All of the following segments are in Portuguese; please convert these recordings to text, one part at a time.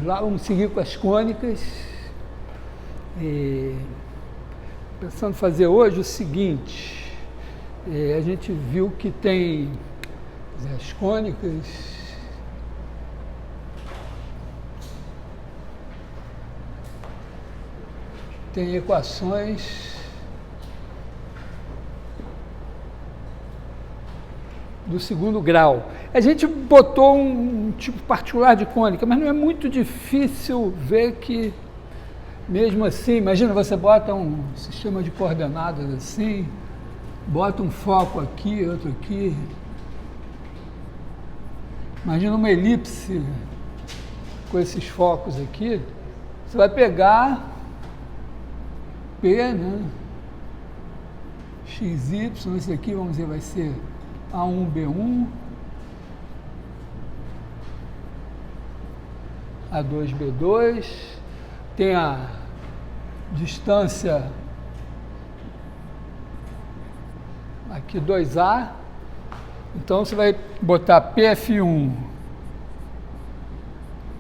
lá, vamos seguir com as cônicas. Pensando em fazer hoje o seguinte, a gente viu que tem as cônicas, tem equações do segundo grau. A gente botou um tipo particular de cônica, mas não é muito difícil ver que, mesmo assim, imagina, você bota um sistema de coordenadas assim, bota um foco aqui, outro aqui. Imagina uma elipse com esses focos aqui. Você vai pegar P, né? XY, esse aqui, vamos dizer, vai ser A1, B1, A2, B2, tem a distância aqui 2A, então você vai botar PF1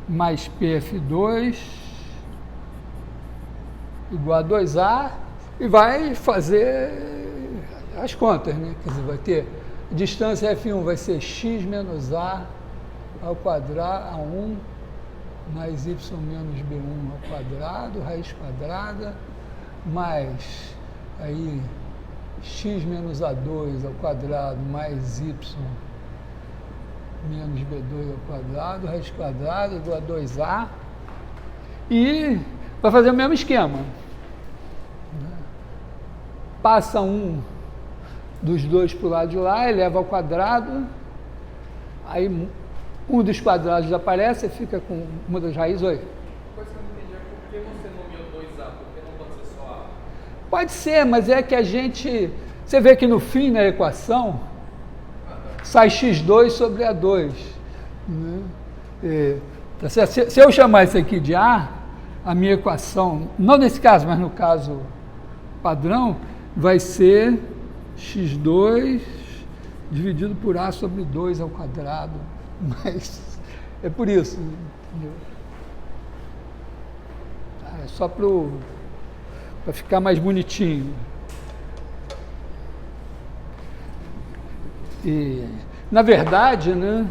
mais PF2 igual a 2A e vai fazer as contas, né? Quer dizer, vai ter distância F1 vai ser x menos A ao quadrado, A1 mais y menos B1 ao quadrado, raiz quadrada, mais aí x menos A2 ao quadrado, mais y menos B2 ao quadrado, raiz quadrada igual a 2A, e vai fazer o mesmo esquema. Passa um dos dois para o lado de lá, eleva ao quadrado, aí um dos quadrados desaparece, fica com uma das raízes. Oi? Coisa que eu não entendi é por que você nomeou 2A, por que não pode ser só A? Pode ser, mas é que a gente... Você vê que no fim, na equação, sai x2 sobre A2. Né? Se eu chamar isso aqui de A, a minha equação, não nesse caso, mas no caso padrão, vai ser x2 dividido por A sobre 2 ao quadrado. Mas é por isso. Entendeu? É só para ficar mais bonitinho. E, na verdade, né,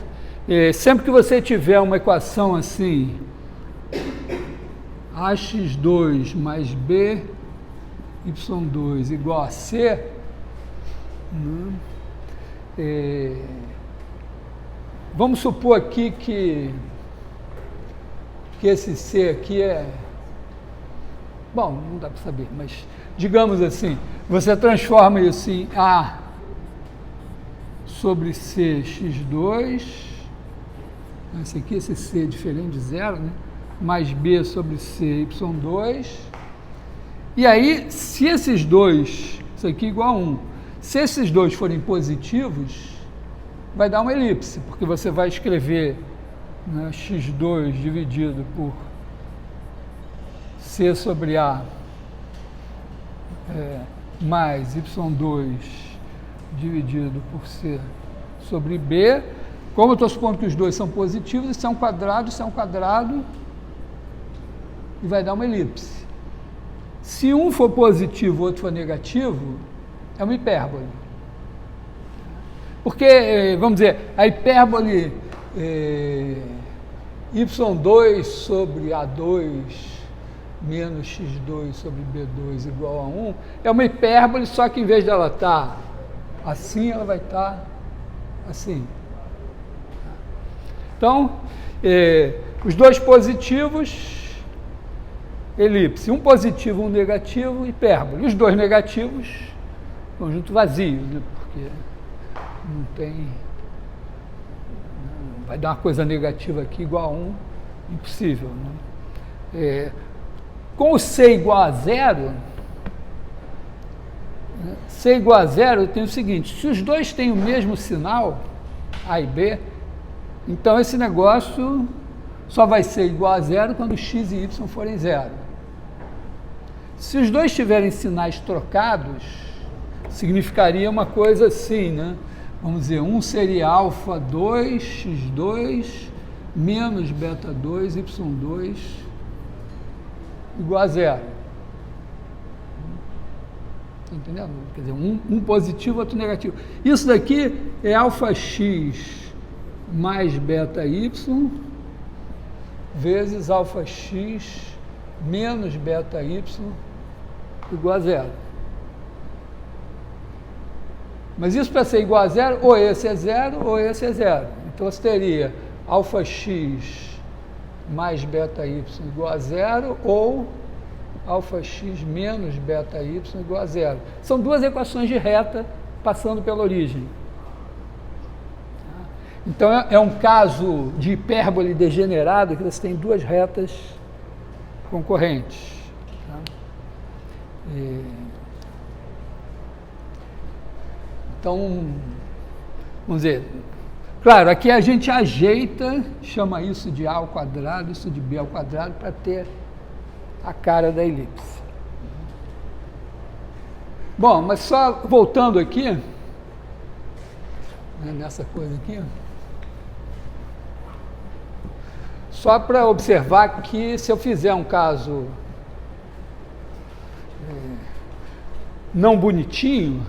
sempre que você tiver uma equação assim, ax2 mais b, y2 igual a c, né, vamos supor aqui que esse c aqui é... Bom, não dá para saber, mas digamos assim, você transforma isso em A sobre C x2, esse aqui, esse C é diferente de zero, né? Mais B sobre C y2, e aí, se esses dois, isso aqui é igual a 1, se esses dois forem positivos, vai dar uma elipse, porque você vai escrever, né, x2 dividido por C sobre A mais y2 dividido por C sobre B. Como eu estou supondo que os dois são positivos, isso é um quadrado, e vai dar uma elipse. Se um for positivo, o outro for negativo, é uma hipérbole. Porque, vamos dizer, a hipérbole y2 sobre A2 menos x2 sobre B2 igual a 1, é uma hipérbole, só que em vez dela estar assim, ela vai estar assim. Então, os dois positivos, elipse. Um positivo, um negativo, hipérbole. Os dois negativos, conjunto vazio, né? Porque não tem... Vai dar uma coisa negativa aqui igual a 1, impossível. Né? Com o C igual a zero, C igual a zero, eu tenho o seguinte, se os dois têm o mesmo sinal, A e B, então esse negócio só vai ser igual a zero quando x e y forem zero. Se os dois tiverem sinais trocados, significaria uma coisa assim, né? Vamos dizer, um seria alfa 2, x2, menos beta 2, y2 igual a zero. Está entendendo? Quer dizer, um positivo, outro negativo. Isso daqui é alfa x mais beta y vezes alfa x menos beta y igual a zero. Mas isso para ser igual a zero, ou esse é zero, ou esse é zero. Então você teria alfa x mais beta y igual a zero, ou alfa x menos beta y igual a zero. São duas equações de reta passando pela origem. Então é um caso de hipérbole degenerada que você tem duas retas concorrentes. Então, vamos dizer, claro, aqui a gente ajeita, chama isso de A ao quadrado, isso de B ao quadrado, para ter a cara da elipse. Bom, mas só voltando aqui, nessa coisa aqui, só para observar que se eu fizer um caso não bonitinho,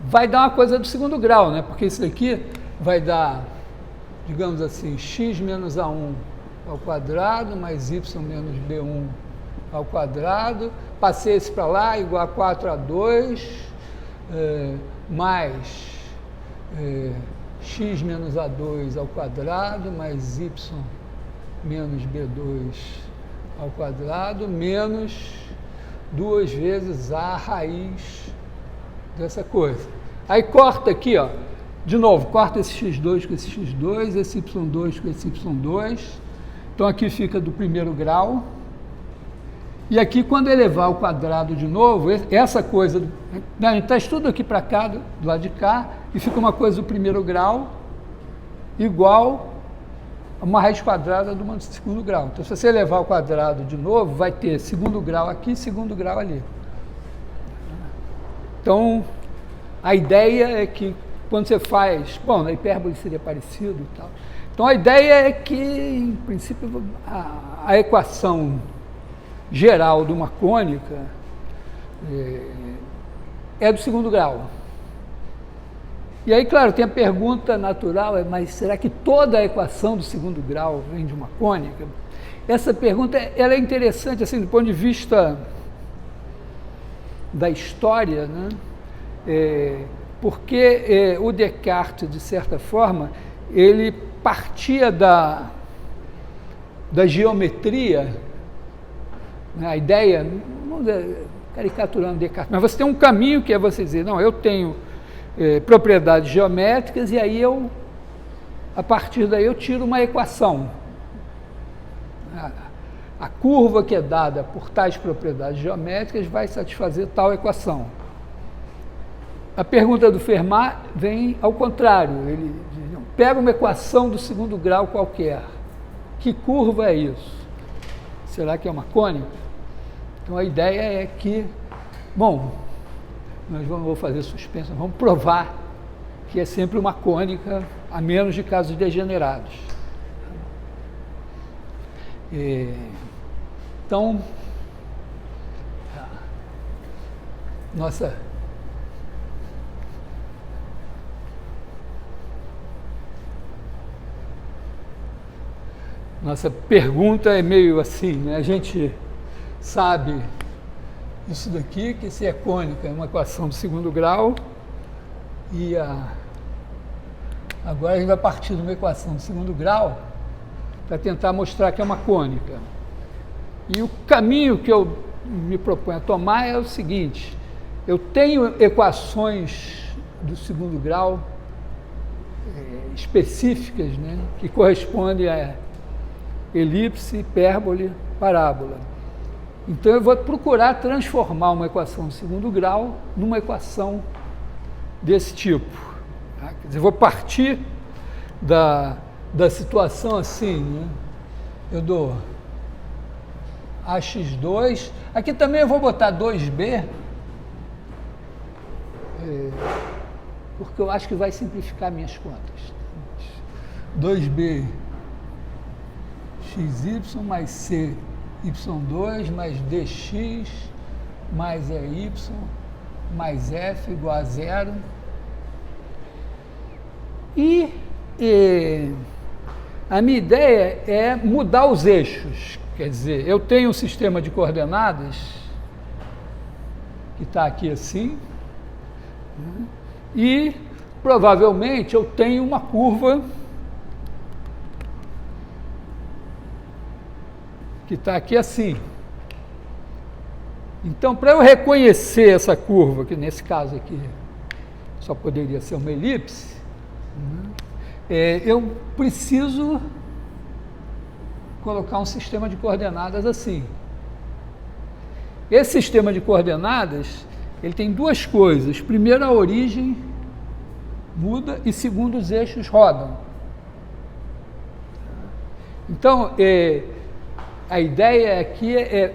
vai dar uma coisa do segundo grau, né? Porque isso daqui vai dar, digamos assim, x menos A1 ao quadrado, mais y menos B1 ao quadrado, passei esse para lá, igual a 4A2, mais x menos A2 ao quadrado, mais y menos B2 ao quadrado, menos 2 vezes A raiz dessa coisa. Aí corta aqui, ó, de novo, corta esse x2 com esse x2, esse y2 com esse y2. Então aqui fica do primeiro grau. E aqui, quando elevar ao quadrado de novo, essa coisa, a gente traz tudo aqui para cá, do lado de cá, e fica uma coisa do primeiro grau igual a uma raiz quadrada do segundo grau. Então, se você elevar ao quadrado de novo, vai ter segundo grau aqui, segundo grau ali. Então, a ideia é que quando você faz... Bom, na hipérbole seria parecido e tal. Então, a ideia é que, em princípio, a equação geral de uma cônica é do segundo grau. E aí, claro, tem a pergunta natural, mas será que toda a equação do segundo grau vem de uma cônica? Essa pergunta ela é interessante, assim, do ponto de vista da história, né? Porque o Descartes, de certa forma, ele partia da geometria, né? A ideia, vamos dizer, caricaturando Descartes, mas você tem um caminho que é você dizer, não, eu tenho propriedades geométricas e aí a partir daí eu tiro uma equação. A curva que é dada por tais propriedades geométricas vai satisfazer tal equação. A pergunta do Fermat vem ao contrário, ele diz, não, pega uma equação do segundo grau qualquer, que curva é isso? Será que é uma cônica? Então a ideia é que, bom, nós vamos fazer suspense, vamos provar que é sempre uma cônica, a menos de casos degenerados. Então, nossa pergunta é meio assim, né? A gente sabe isso daqui, que se é cônica é uma equação do segundo grau, e agora a gente vai partir de uma equação do segundo grau para tentar mostrar que é uma cônica. E o caminho que eu me proponho a tomar é o seguinte: eu tenho equações do segundo grau específicas, né, que correspondem a elipse, hipérbole, parábola. Então eu vou procurar transformar uma equação do segundo grau numa equação desse tipo. Tá? Quer dizer, eu vou partir da situação assim, né? Eu dou AX2, aqui também eu vou botar 2B, porque eu acho que vai simplificar minhas contas. 2b xy mais c y2 mais dx mais EY mais F igual a zero. E a minha ideia é mudar os eixos. Quer dizer, eu tenho um sistema de coordenadas que está aqui assim, né? E provavelmente eu tenho uma curva que está aqui assim. Então, para eu reconhecer essa curva, que nesse caso aqui só poderia ser uma elipse, eu preciso colocar um sistema de coordenadas assim. Esse sistema de coordenadas, ele tem duas coisas. Primeiro, a origem muda e segundo, os eixos rodam. Então, a ideia aqui é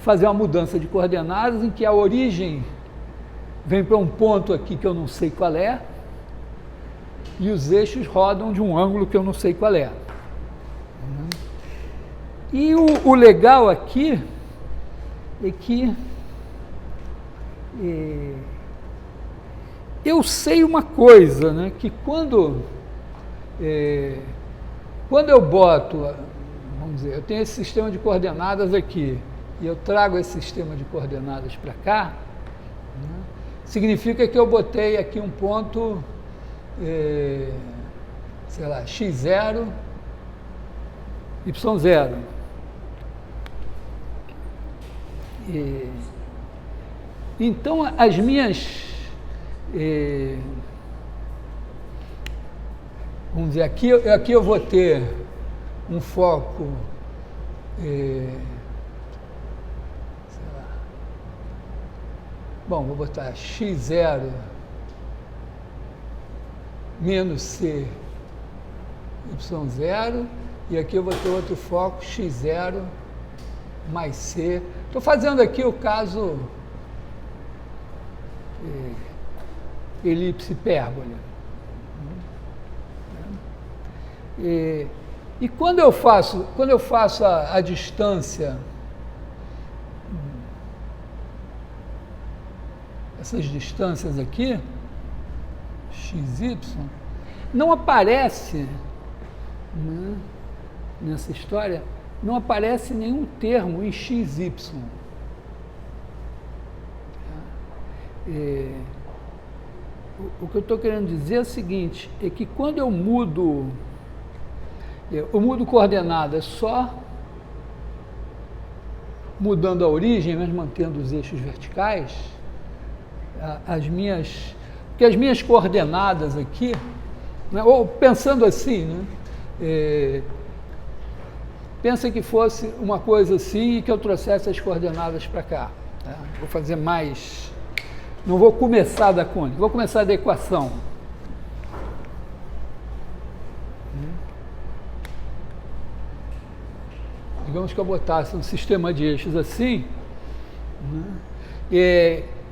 fazer uma mudança de coordenadas em que a origem vem para um ponto aqui que eu não sei qual é e os eixos rodam de um ângulo que eu não sei qual é. E o legal aqui é que eu sei uma coisa, né, que quando eu boto, vamos dizer, eu tenho esse sistema de coordenadas aqui, e eu trago esse sistema de coordenadas para cá, né, significa que eu botei aqui um ponto, sei lá, x0, y0. Então, as minhas, vamos dizer, aqui eu vou ter um foco, bom, vou botar x0 menos c y0, e aqui eu vou ter outro foco x0 mais c. Estou fazendo aqui o caso elipse hipérbole. E quando eu faço a distância, essas distâncias aqui, xy, não aparece, né, nessa história, não aparece nenhum termo em xy. O que eu estou querendo dizer é o seguinte, é que quando eu mudo coordenadas só mudando a origem, mas mantendo os eixos verticais, porque as minhas coordenadas aqui, né, ou pensando assim, né, pensa que fosse uma coisa assim e que eu trouxesse as coordenadas para cá. Tá? Vou fazer mais, não vou começar da conta, vou começar da equação. Digamos que eu botasse um sistema de eixos assim, né?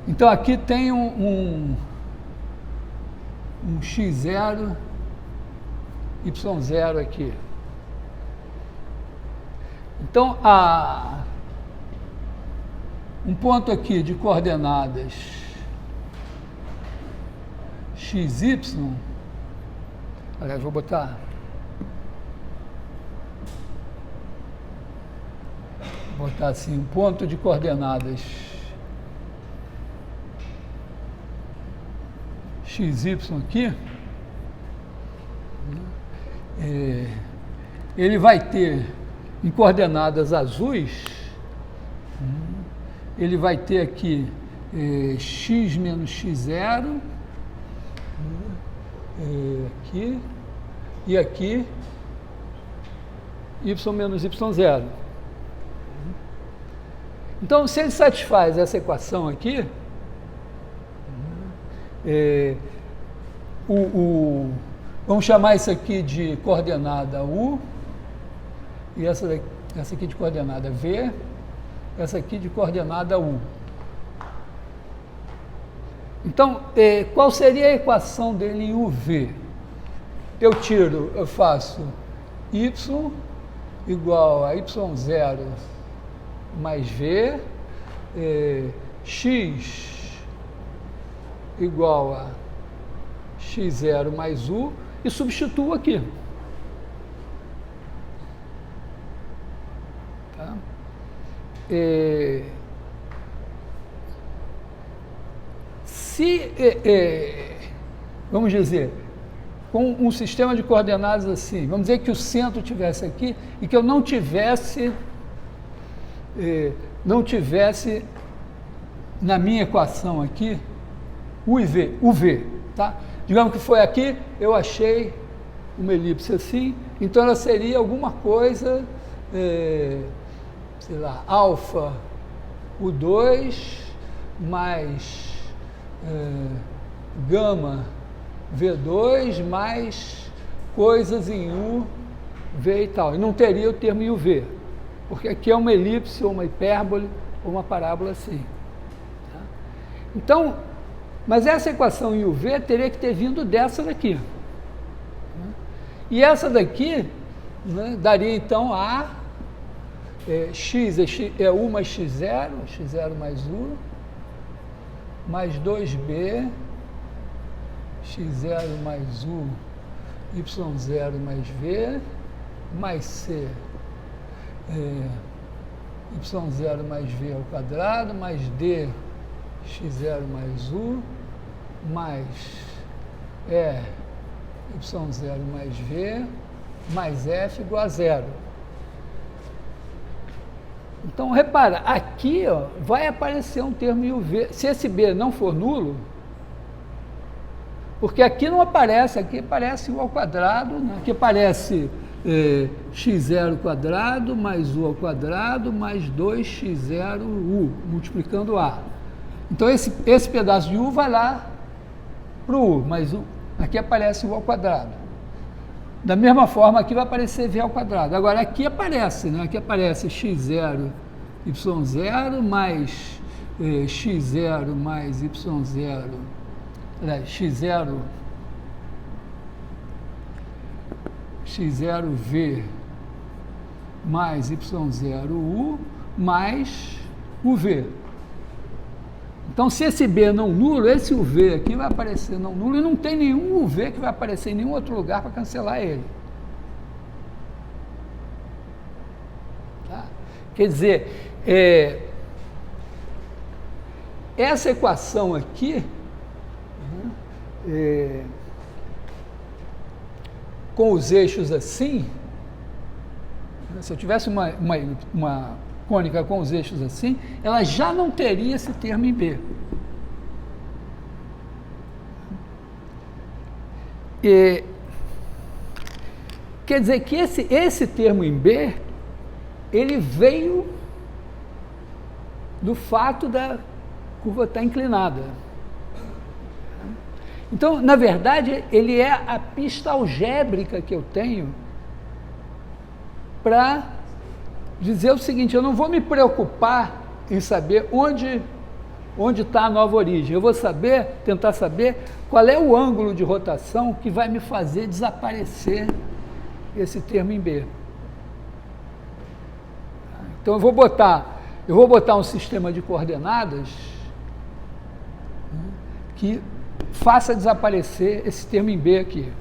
Então aqui tem um x0, y0 aqui. Então, um ponto aqui de coordenadas xy, aliás, vou botar assim, um ponto de coordenadas xy aqui, ele vai ter em coordenadas azuis, ele vai ter aqui x menos x0, aqui, e aqui y menos y0. Então, se ele satisfaz essa equação aqui, vamos chamar isso aqui de coordenada U, e essa aqui de coordenada V, essa aqui de coordenada U. Então, qual seria a equação dele em UV? eu faço y igual a y0 mais v, x igual a x0 mais u, e substituo aqui. Tá? Vamos dizer, com um sistema de coordenadas assim, vamos dizer que o centro estivesse aqui e que eu não tivesse na minha equação aqui o v, tá? Digamos que foi aqui, eu achei uma elipse assim, então ela seria alguma coisa, sei lá, alfa U2 mais gama V2 mais coisas em U, V e tal. E não teria o termo UV, porque aqui é uma elipse, ou uma hipérbole, ou uma parábola assim. Tá? Então, mas essa equação em UV teria que ter vindo dessa daqui. E essa daqui, né, daria então a x é U mais x0, x0 mais U, mais 2b, x0 mais U, y0 mais v, mais c, y0 mais v ao quadrado, mais d, x0 mais U, mais y0 mais v, mais f igual a 0. Então, repara, aqui ó, vai aparecer um termo UV. Se esse b não for nulo, porque aqui não aparece, aqui aparece U ao quadrado, né? Aqui aparece x0 quadrado mais U ao quadrado mais 2x0U, multiplicando A. Então, esse pedaço de U vai lá para o U, mas aqui aparece U ao quadrado. Da mesma forma, aqui vai aparecer V ao quadrado. Agora, aqui aparece, né? Aqui aparece x0, y0 mais x0 mais y0, x0v mais y0u mais o v. Então, se esse b é não nulo, esse UV aqui vai aparecer não nulo e não tem nenhum UV que vai aparecer em nenhum outro lugar para cancelar ele. Tá? Quer dizer, essa equação aqui, com os eixos assim, se eu tivesse uma cônica com os eixos assim, ela já não teria esse termo em B. Quer dizer que esse termo em B, ele veio do fato da curva estar inclinada. Então, na verdade, ele é a pista algébrica que eu tenho para dizer o seguinte: eu não vou me preocupar em saber onde está a nova origem. Eu vou tentar saber qual é o ângulo de rotação que vai me fazer desaparecer esse termo em B. Então eu vou botar um sistema de coordenadas que faça desaparecer esse termo em B aqui.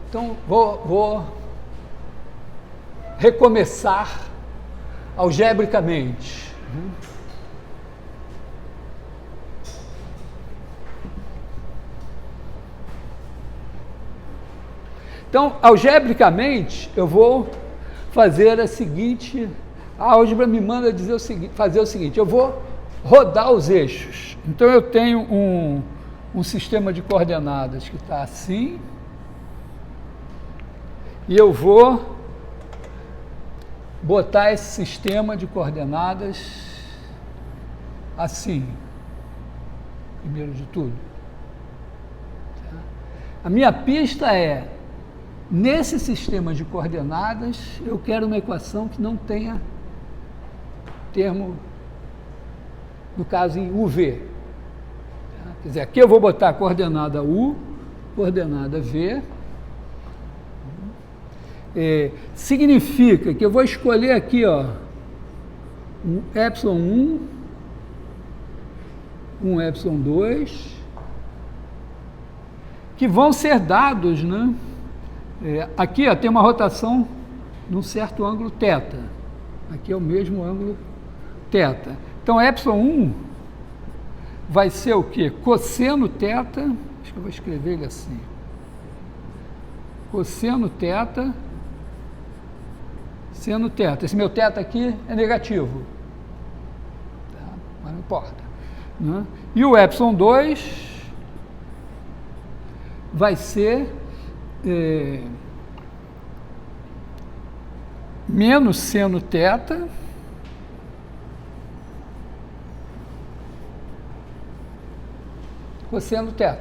Então, vou recomeçar algebricamente. Então, algebricamente, eu vou fazer a álgebra me manda fazer o seguinte: eu vou rodar os eixos. Então, eu tenho um sistema de coordenadas que está assim, e eu vou botar esse sistema de coordenadas assim, primeiro de tudo. A minha pista é, nesse sistema de coordenadas, eu quero uma equação que não tenha termo no caso em UV. Quer dizer, aqui eu vou botar a coordenada U, coordenada V. Significa que eu vou escolher aqui, ó, um ε1, um ε2, que vão ser dados, né? Aqui, ó, tem uma rotação num certo ângulo θ. Aqui é o mesmo ângulo θ. Então, ε1 vai ser o quê? Cosseno θ, acho que eu vou escrever ele assim. Cosseno θ, seno θ. Esse meu θ aqui é negativo. Tá? Mas não importa. Né? E o ε2 vai ser menos seno θ cosseno θ.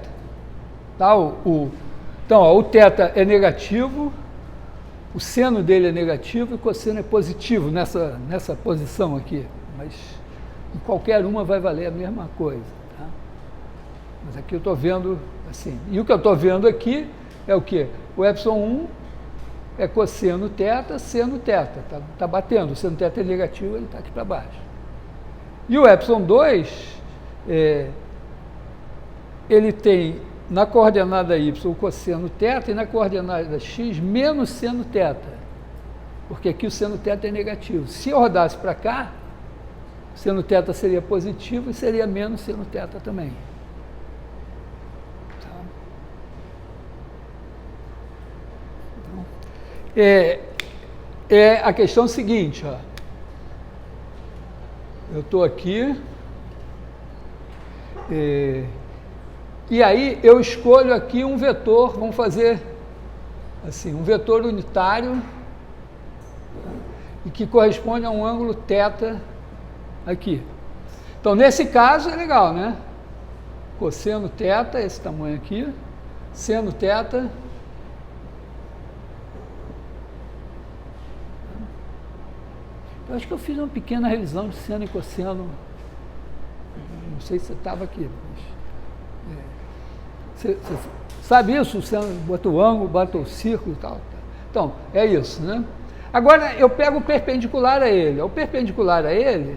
Tá? Então, ó, o θ é negativo, o seno dele é negativo e o cosseno é positivo nessa posição aqui. Mas em qualquer uma vai valer a mesma coisa. Tá? Mas aqui eu estou vendo assim. E o que eu estou vendo aqui é o quê? O ε1 é cosseno θ, seno θ. Tá batendo, o seno θ é negativo, ele está aqui para baixo. E o ε2, ele tem na coordenada y o cosseno θ e na coordenada x menos seno θ. Porque aqui o seno θ é negativo. Se eu rodasse para cá, o seno θ seria positivo e seria menos seno θ também. É a questão seguinte, ó. Eu estou aqui, e aí eu escolho aqui um vetor, vamos fazer assim, um vetor unitário, e que corresponde a um ângulo θ aqui. Então, nesse caso, é legal, né? Cosseno θ, esse tamanho aqui, seno θ, eu acho que eu fiz uma pequena revisão de seno e cosseno, não sei se você estava aqui, mas, você sabe isso? O seno bota o ângulo, bota o círculo e tal. Então, é isso, né? Agora, eu pego o perpendicular a ele. O perpendicular a ele,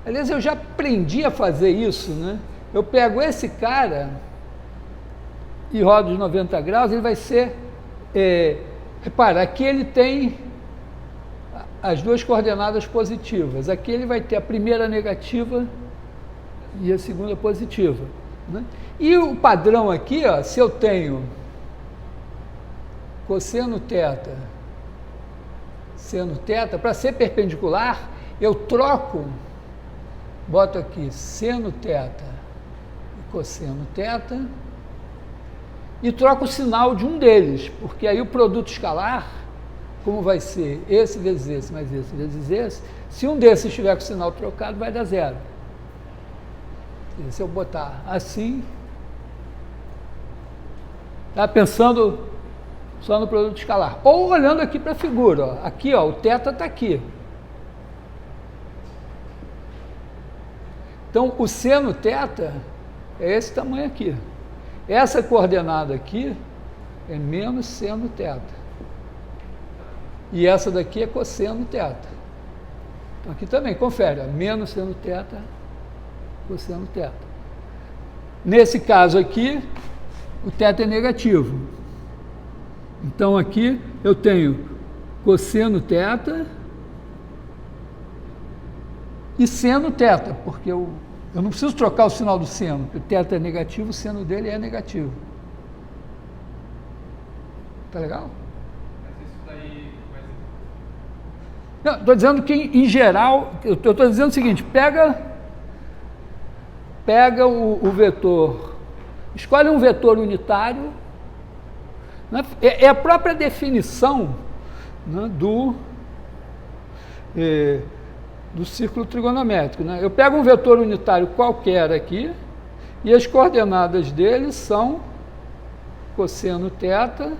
aliás, eu já aprendi a fazer isso, né? Eu pego esse cara e rodo de 90 graus, ele vai ser, repara, aqui ele tem as duas coordenadas positivas. Aqui ele vai ter a primeira negativa e a segunda positiva. Né? E o padrão aqui, ó, se eu tenho cosseno θ, seno θ, para ser perpendicular, eu troco, boto aqui seno θ e cosseno θ, e troco o sinal de um deles, porque aí o produto escalar, como vai ser esse vezes esse, mais esse vezes esse, se um desses estiver com o sinal trocado, vai dar zero. E se eu botar assim, tá pensando só no produto escalar. Ou olhando aqui para a figura, ó. Aqui, ó, o θ está aqui. Então, o seno θ é esse tamanho aqui. Essa coordenada aqui é menos seno θ. E essa daqui é cosseno θ. Então, aqui também, confere, ó, menos seno θ, cosseno θ. Nesse caso aqui, o θ é negativo. Então, aqui eu tenho cosseno θ e seno θ, porque eu não preciso trocar o sinal do seno, porque o θ é negativo, o seno dele é negativo. Tá legal? Não, estou dizendo que, em geral, eu estou dizendo o seguinte, pega o vetor, escolhe um vetor unitário, né? É a própria definição, né, do círculo trigonométrico. Né? Eu pego um vetor unitário qualquer aqui, e as coordenadas dele são cosseno θ,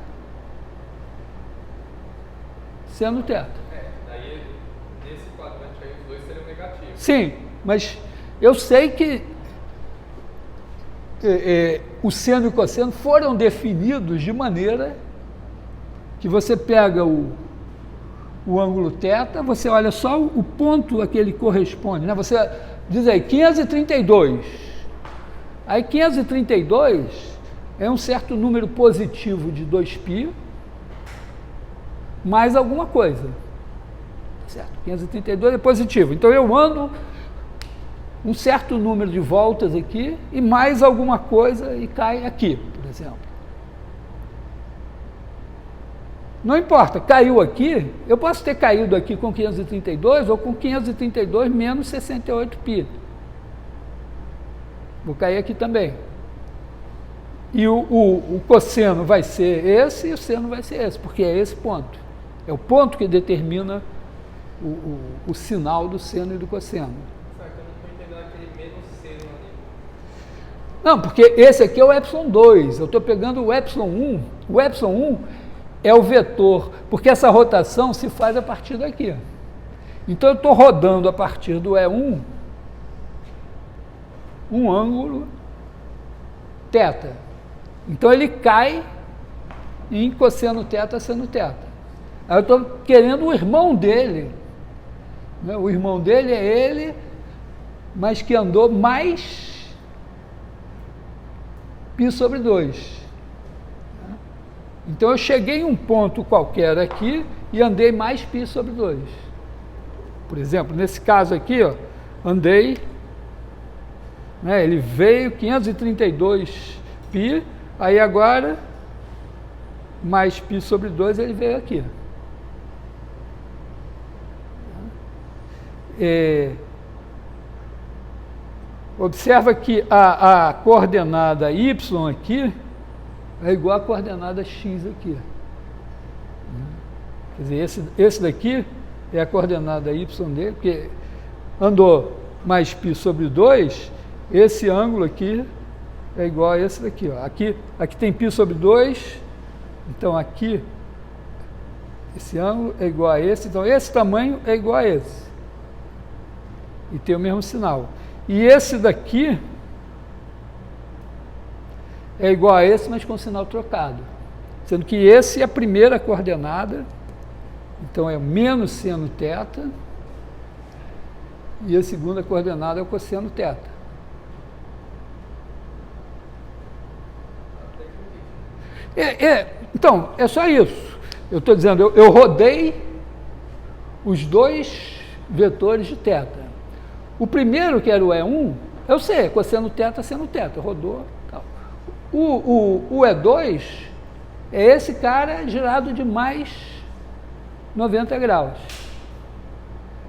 seno θ. Daí, nesse quadrante aí, os dois seriam negativos. Sim, Mas eu sei que o seno e o cosseno foram definidos de maneira que você pega o ângulo θ, você olha só o ponto a que ele corresponde, né? Você diz aí 532. Aí 532 é um certo número positivo de 2π mais alguma coisa. Certo? 532 é positivo. Então eu ando um certo número de voltas aqui e mais alguma coisa e cai aqui, por exemplo. Não importa, caiu aqui, eu posso ter caído aqui com 532 ou com 532 menos 68π. Vou cair aqui também. E o cosseno vai ser esse e o seno vai ser esse, porque é esse ponto. É o ponto que determina o sinal do seno e do cosseno. Não, porque esse aqui é o ε2, eu estou pegando o ε1. O ε1 é o vetor, porque essa rotação se faz a partir daqui. Então eu estou rodando a partir do E1 um ângulo θ. Então ele cai em cosseno θ, seno θ. Aí eu estou querendo o irmão dele. Né? O irmão dele é ele, mas que andou mais π sobre 2. Então eu cheguei em um ponto qualquer aqui e andei mais π sobre 2. Por exemplo, nesse caso aqui, ó, andei, né, ele veio 532π, aí agora mais π sobre 2 ele veio aqui. Observa que a coordenada y aqui é igual à coordenada x aqui. Quer dizer, esse daqui é a coordenada y dele, porque andou mais π sobre 2, esse ângulo aqui é igual a esse daqui. Ó. Aqui tem π sobre 2, então aqui, esse ângulo é igual a esse, então esse tamanho é igual a esse. E tem o mesmo sinal. E esse daqui é igual a esse, mas com sinal trocado. Sendo que esse é a primeira coordenada, então é menos seno θ, e a segunda coordenada é o cosseno θ. Então, é só isso. Eu estou dizendo, eu rodei os dois vetores de θ. O primeiro, que era o E1, eu sei, cosseno θ, seno θ, rodou. Tal. O E2 é esse cara girado de mais 90 graus.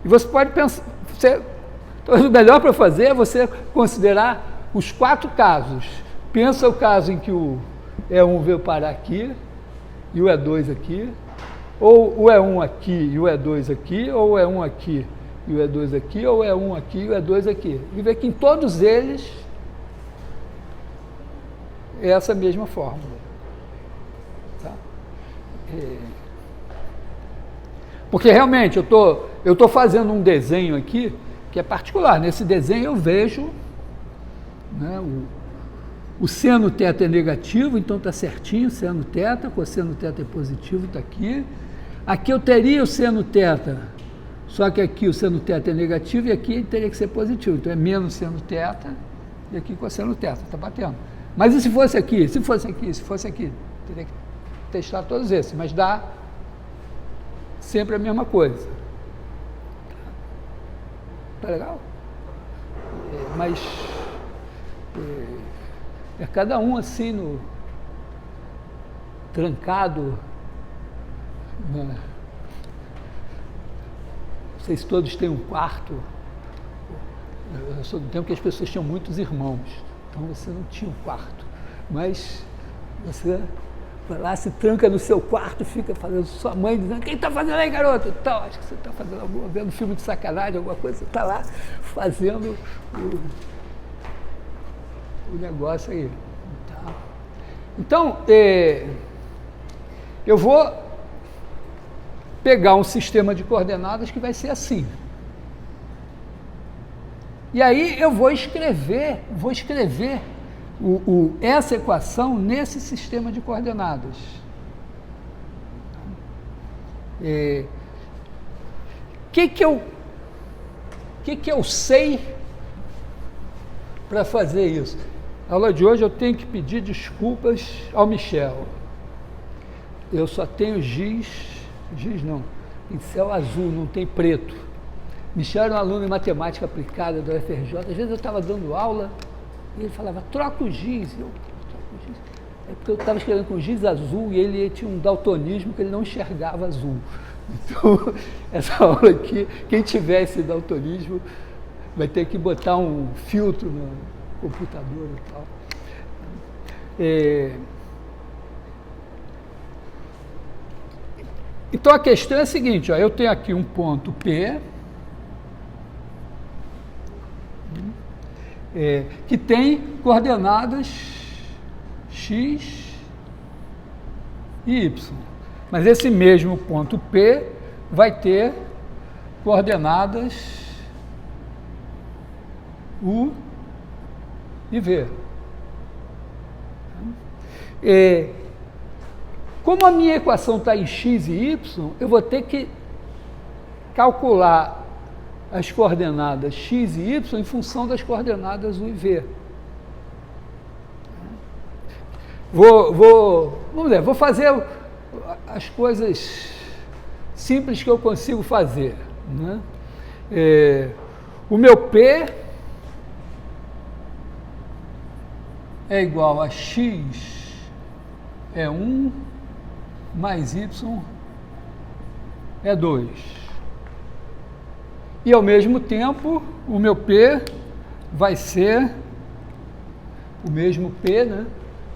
E você pode pensar, o melhor para fazer é você considerar os 4 casos. Pensa o caso em que o E1 veio parar aqui, e o E2 aqui, ou o E1 aqui e o E2 aqui, ou o E1 aqui e o E2 aqui, ou o E1 aqui e o E2 aqui. E ver que em todos eles é essa mesma fórmula. Tá? Porque realmente eu tô fazendo um desenho aqui que é particular. Nesse desenho eu vejo, né, o seno θ é negativo, então está certinho, seno θ, cosseno θ é positivo, está aqui. Aqui eu teria o seno θ, só que aqui o seno θ é negativo e aqui teria que ser positivo. Então é menos seno θ e aqui cosseno θ, está batendo. Mas e se fosse aqui? Se fosse aqui? Se fosse aqui? Teria que testar todos esses, mas dá sempre a mesma coisa. Tá legal? Mas é cada um assim, no trancado, né? Vocês todos têm um quarto. Eu sou do tempo que as pessoas tinham muitos irmãos, então você não tinha um quarto, mas você vai lá, se tranca no seu quarto, fica fazendo, sua mãe dizendo, quem está fazendo aí, garoto? Então, acho que você está fazendo vendo filme de sacanagem, alguma coisa, você está lá fazendo o negócio aí. Tá? Então, eu vou pegar um sistema de coordenadas que vai ser assim. E aí eu vou escrever essa equação nesse sistema de coordenadas. Que eu sei para fazer isso? Na aula de hoje eu tenho que pedir desculpas ao Michel. Eu só tenho giz não, pincel azul, não tem preto. Michel era um aluno em matemática aplicada da UFRJ. Às vezes eu estava dando aula e ele falava, troca o giz. É porque eu estava escrevendo com giz azul e ele tinha um daltonismo que ele não enxergava azul. Então, essa aula aqui, quem tiver esse daltonismo vai ter que botar um filtro no computador e tal. Então a questão é a seguinte, ó, eu tenho aqui um ponto P, que tem coordenadas x e y. Mas esse mesmo ponto P vai ter coordenadas U e V. Como a minha equação está em x e y, eu vou ter que calcular as coordenadas x e y em função das coordenadas U e V. Vou fazer as coisas simples que eu consigo fazer, né? O meu P é igual a x é 1 mais y é 2. E, ao mesmo tempo, o meu P vai ser, o mesmo P, né,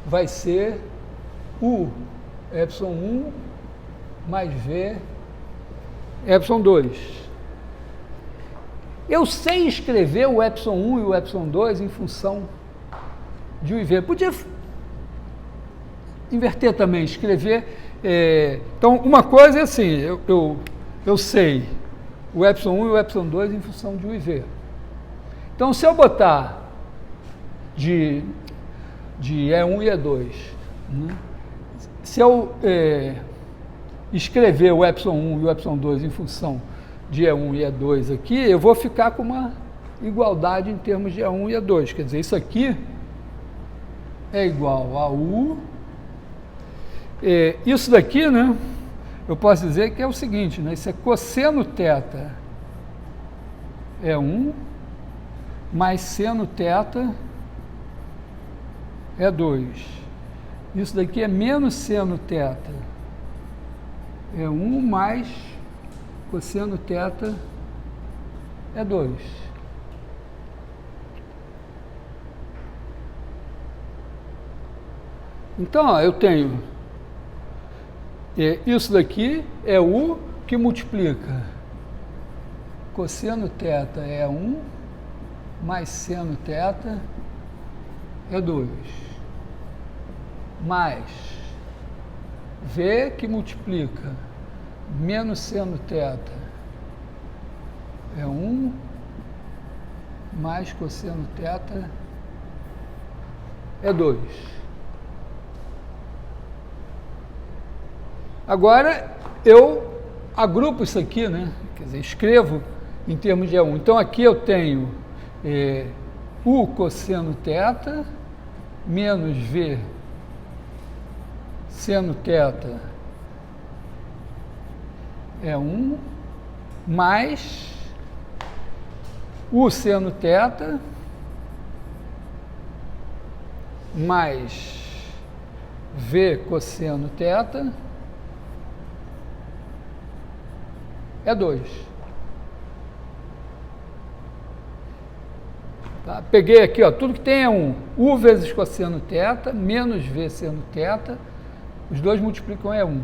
vai ser U ε1 mais V ε2. Eu sei escrever o ε1 e o é2 em função de U e V. Podia inverter também, escrever. Então, uma coisa é assim, eu sei o ε1 e o é2 em função de U e V. Então, se eu botar de E1 e E2, né? Se eu escrever o ε1 e o é2 em função de E1 e E2 aqui, eu vou ficar com uma igualdade em termos de E1 e E2. Quer dizer, isso aqui é igual a U. Isso daqui, né, eu posso dizer que é o seguinte, né, isso é cosseno θ é 1 mais seno θ é 2. Isso daqui é menos seno θ é 1 mais cosseno θ é 2. Então, ó, eu tenho isso daqui é U que multiplica cosseno θ é 1 mais seno θ é 2, mais V que multiplica menos seno θ é 1 mais cosseno θ é 2. Agora, eu agrupo isso aqui, né? Quer dizer, escrevo em termos de E1. Então, aqui eu tenho U cosseno θ menos V seno θ é 1 mais U seno θ mais V cosseno θ é 2. Tá? Peguei aqui, ó, tudo que tem é 1. U vezes cosseno θ, menos V seno θ, os dois multiplicam é 1.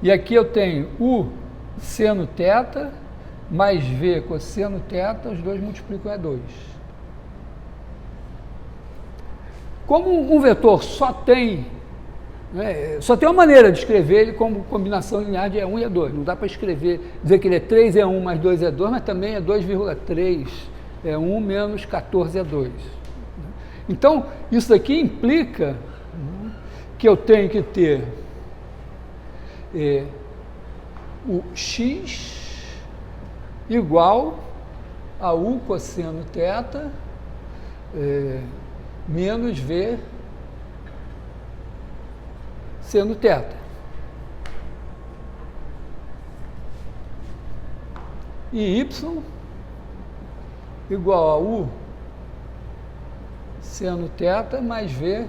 E aqui eu tenho U seno θ, mais V cosseno θ, os dois multiplicam é 2. Como um vetor só tem uma maneira de escrever ele como combinação linear de E1 e E2. Não dá para escrever, dizer que ele é 3E1 mais 2E2, mas também é 2,3 é 1 menos 14 é 2. Então, isso aqui implica que eu tenho que ter o x igual a u cosseno θ menos v seno θ. E y igual a u seno θ mais v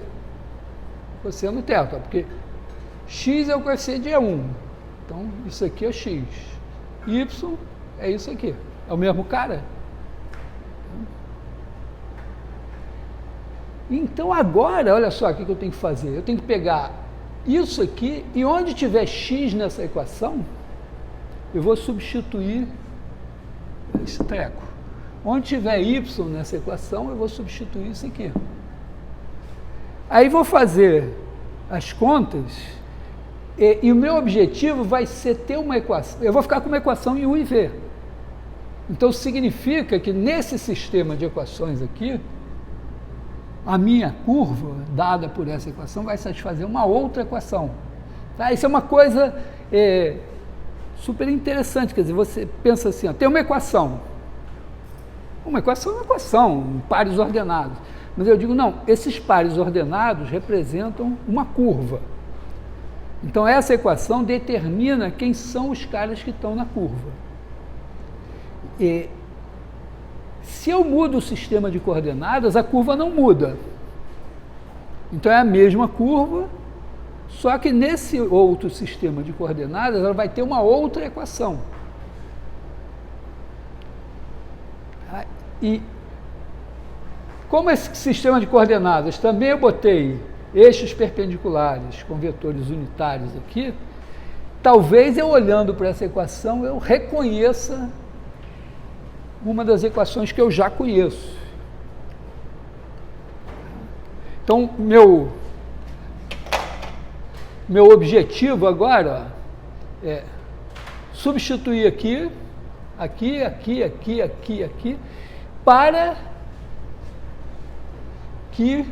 cosseno θ, porque x é o coeficiente de 1, então isso aqui é x, y é isso aqui, é o mesmo cara. Então agora, olha só o que eu tenho que fazer, eu tenho que pegar isso aqui e onde tiver x nessa equação, eu vou substituir esse treco. Onde tiver y nessa equação, eu vou substituir isso aqui. Aí vou fazer as contas e o meu objetivo vai ser ter uma equação. Eu vou ficar com uma equação em u e v. Então significa que nesse sistema de equações aqui, a minha curva, dada por essa equação, vai satisfazer uma outra equação. Tá? Isso é uma coisa super interessante, quer dizer, você pensa assim, ó, tem uma equação é uma equação, pares ordenados. Mas eu digo, não, esses pares ordenados representam uma curva. Então, essa equação determina quem são os caras que estão na curva. E, se eu mudo o sistema de coordenadas, a curva não muda. Então, é a mesma curva, só que nesse outro sistema de coordenadas, ela vai ter uma outra equação. E como esse sistema de coordenadas também eu botei eixos perpendiculares com vetores unitários aqui, talvez eu olhando para essa equação eu reconheça uma das equações que eu já conheço. Então, meu objetivo agora é substituir aqui, para que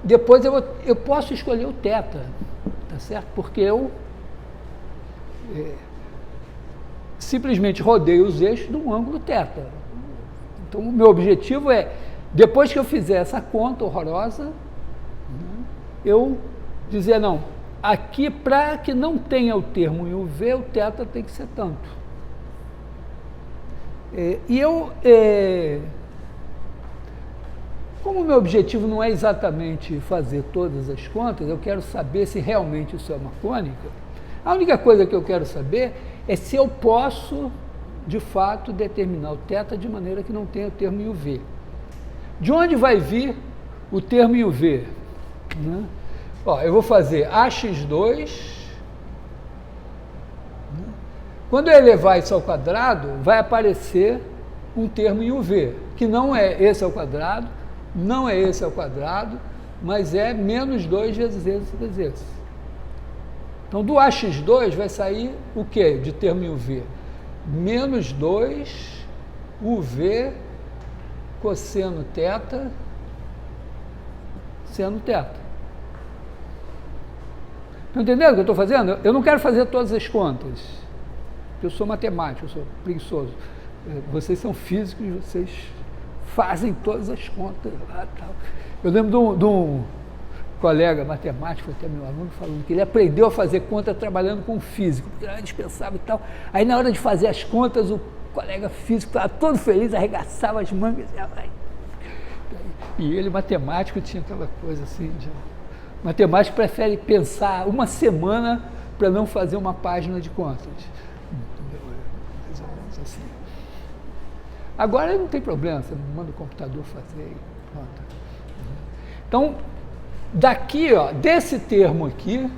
depois eu posso escolher o θ, tá certo? Porque eu simplesmente rodeio os eixos de um ângulo θ. Então, o meu objetivo é, depois que eu fizer essa conta horrorosa, eu dizer, não, aqui para que não tenha o termo em UV, o θ tem que ser tanto. Como o meu objetivo não é exatamente fazer todas as contas, eu quero saber se realmente isso é uma cônica. A única coisa que eu quero saber é se eu posso, de fato, determinar o θ de maneira que não tenha o termo em UV. De onde vai vir o termo em UV? Né? Ó, eu vou fazer AX2. Quando eu elevar isso ao quadrado, vai aparecer um termo em UV, que não é esse ao quadrado, não é esse ao quadrado, mas é menos 2 vezes esse vezes esse. Então, do AX2 vai sair o quê de termo em UV? Menos 2 UV cosseno θ seno θ. Estão entendendo o que eu estou fazendo? Eu não quero fazer todas as contas. Eu sou matemático, eu sou preguiçoso. Vocês são físicos, vocês fazem todas as contas lá e tal. Eu lembro de um colega matemático, até meu aluno, falando que ele aprendeu a fazer conta trabalhando com físico, porque era indispensável e tal. Aí, na hora de fazer as contas, o colega físico estava todo feliz, arregaçava as mangas. E ele, matemático, tinha aquela coisa assim, matemático prefere pensar uma semana para não fazer uma página de contas. Mais ou menos assim. Agora não tem problema, você manda o computador fazer e pronto. Então, daqui, ó, desse termo aqui,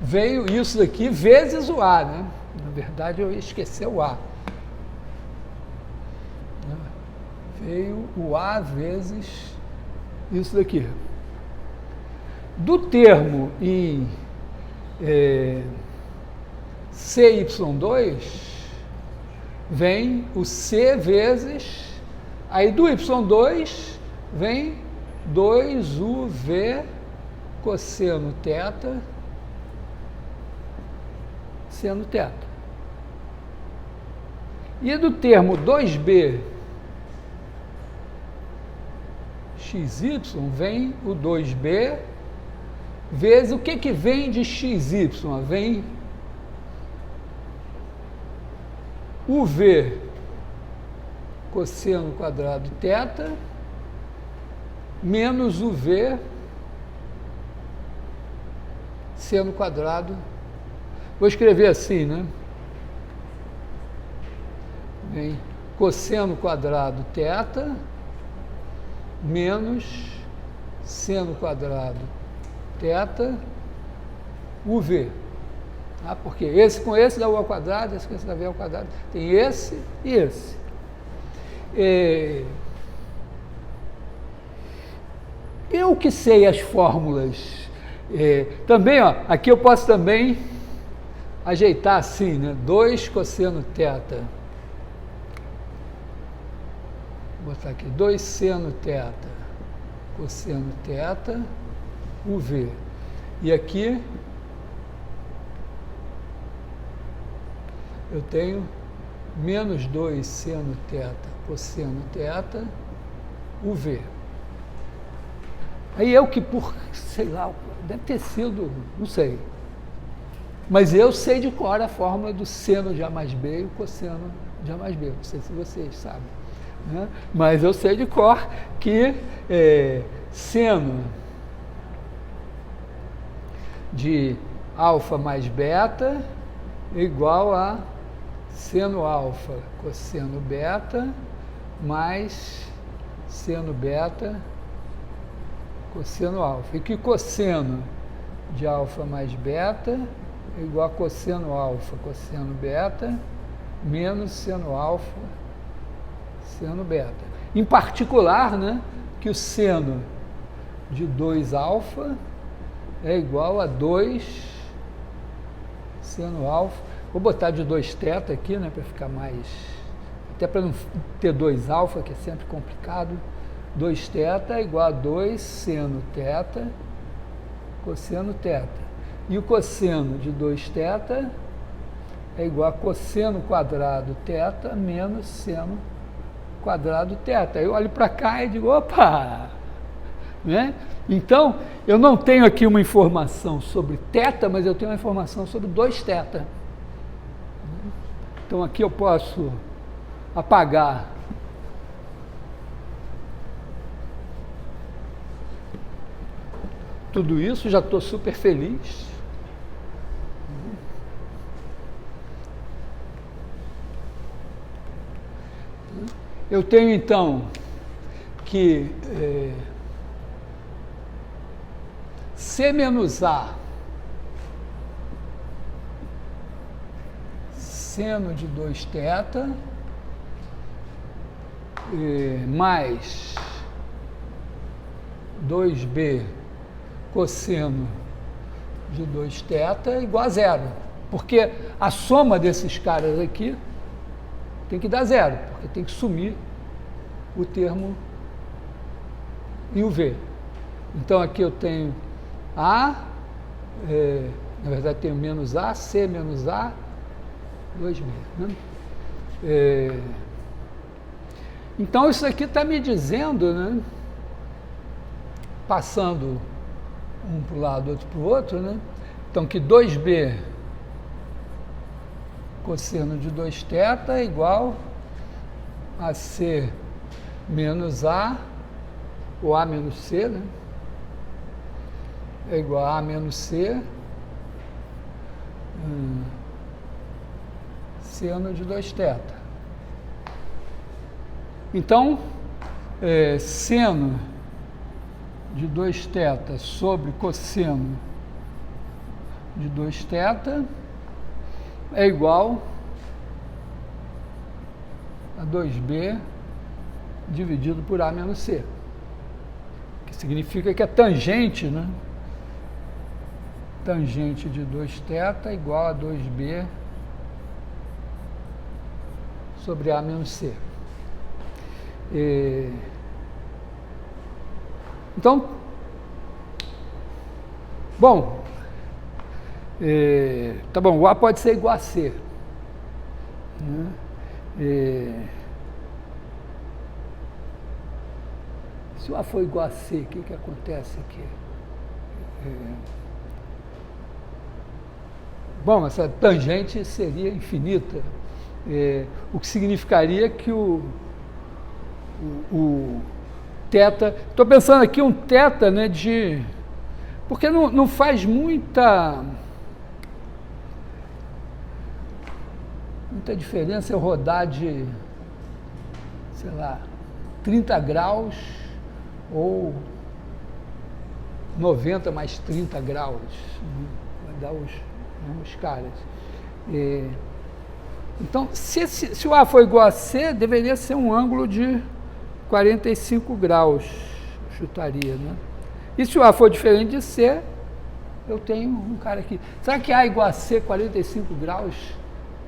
veio isso daqui vezes o A, né? Na verdade, eu ia esquecer o A. Veio o A vezes isso daqui. Do termo em CY2, vem o C vezes, aí do y2 vem 2uv cosseno θ seno θ. E do termo 2b xy vem o 2b vezes o que vem de xy? Vem uv cosseno quadrado θ menos uv seno quadrado. Vou escrever assim, né? Vem cosseno quadrado θ menos seno quadrado θ uv. Ah, porque esse com esse dá u ao quadrado, esse com esse dá v ao quadrado. Tem esse e esse. Eu que sei as fórmulas. Também, ó, aqui eu posso também ajeitar assim, né? 2 cosseno θ. Vou botar aqui 2 seno θ cosseno θ uv. E aqui eu tenho menos 2 seno θ cosseno θ uv. Aí eu que por, sei lá, deve ter sido, não sei, mas eu sei de cor a fórmula do seno de A mais B e o cosseno de A mais B, não sei se vocês sabem, né? Mas eu sei de cor que seno de alfa mais beta é igual a seno alfa cosseno beta mais seno beta cosseno alfa. E que cosseno de alfa mais beta é igual a cosseno alfa cosseno beta menos seno alfa seno beta. Em particular, né, que o seno de 2 alfa é igual a 2 seno alfa. Vou botar de 2 θ aqui, né, para ficar mais... Até para não ter 2 alfa, que é sempre complicado. 2 θ é igual a 2 seno θ cosseno θ. E o cosseno de 2 θ é igual a cosseno quadrado θ menos seno quadrado θ. Eu olho para cá e digo, opa! Né? Então, eu não tenho aqui uma informação sobre θ, mas eu tenho uma informação sobre 2 θ. Então, aqui eu posso apagar tudo isso, já estou super feliz. Eu tenho, então, que C menos A seno de 2 θ mais 2b cosseno de 2 θ é igual a zero, porque a soma desses caras aqui tem que dar zero, porque tem que sumir o termo e o v. Então aqui eu tenho A, na verdade tenho menos A, C menos A, 2b. Né? Então isso aqui está me dizendo, né, passando um para o lado, outro para o outro, né? Então que 2b cosseno de 2 θ é igual a C menos A, ou A menos C, né? É igual a A menos C seno de 2 θ. Então, seno de 2 θ sobre cosseno de 2 θ é igual a 2b dividido por A menos C, que significa que a tangente, né? Tangente de 2 θ é igual a 2b sobre A menos C. Então, bom, tá bom, o A pode ser igual a C. Né? Se o A for igual a C, o que acontece aqui? Bom, essa tangente seria infinita, o que significaria que o θ... Estou pensando aqui um θ, né, porque não faz muita diferença eu rodar de, sei lá, 30 graus ou 90 mais 30 graus, vai dar os caras. Então, se o A for igual a C, deveria ser um ângulo de 45 graus, chutaria, né? E se o A for diferente de C, eu tenho um cara aqui. Será que A igual a C, 45 graus,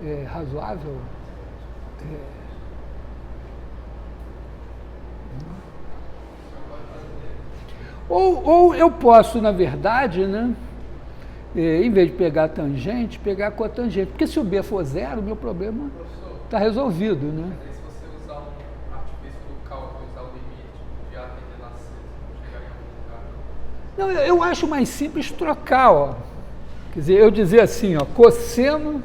é razoável? Ou eu posso, na verdade, né, em vez de pegar a tangente, pegar a cotangente. Porque se o B for zero, meu problema está resolvido, né? Mas aí, se você usar um artifício do cálculo, usar o limite de A tendendo a C, você chegaria em algum lugar? Não, eu acho mais simples trocar, ó. Quer dizer, eu dizer assim, ó, cosseno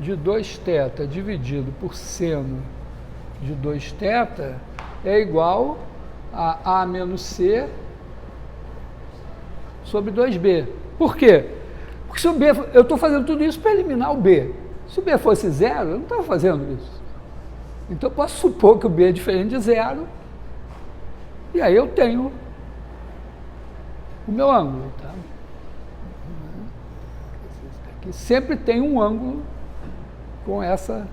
de 2θ dividido por seno de 2θ é igual a menos C sobre 2B. Por quê? Porque se o B... Eu estou fazendo tudo isso para eliminar o B. Se o B fosse zero, eu não estava fazendo isso. Então, eu posso supor que o B é diferente de zero, e aí eu tenho o meu ângulo. Tá? Aqui sempre tem um ângulo com essa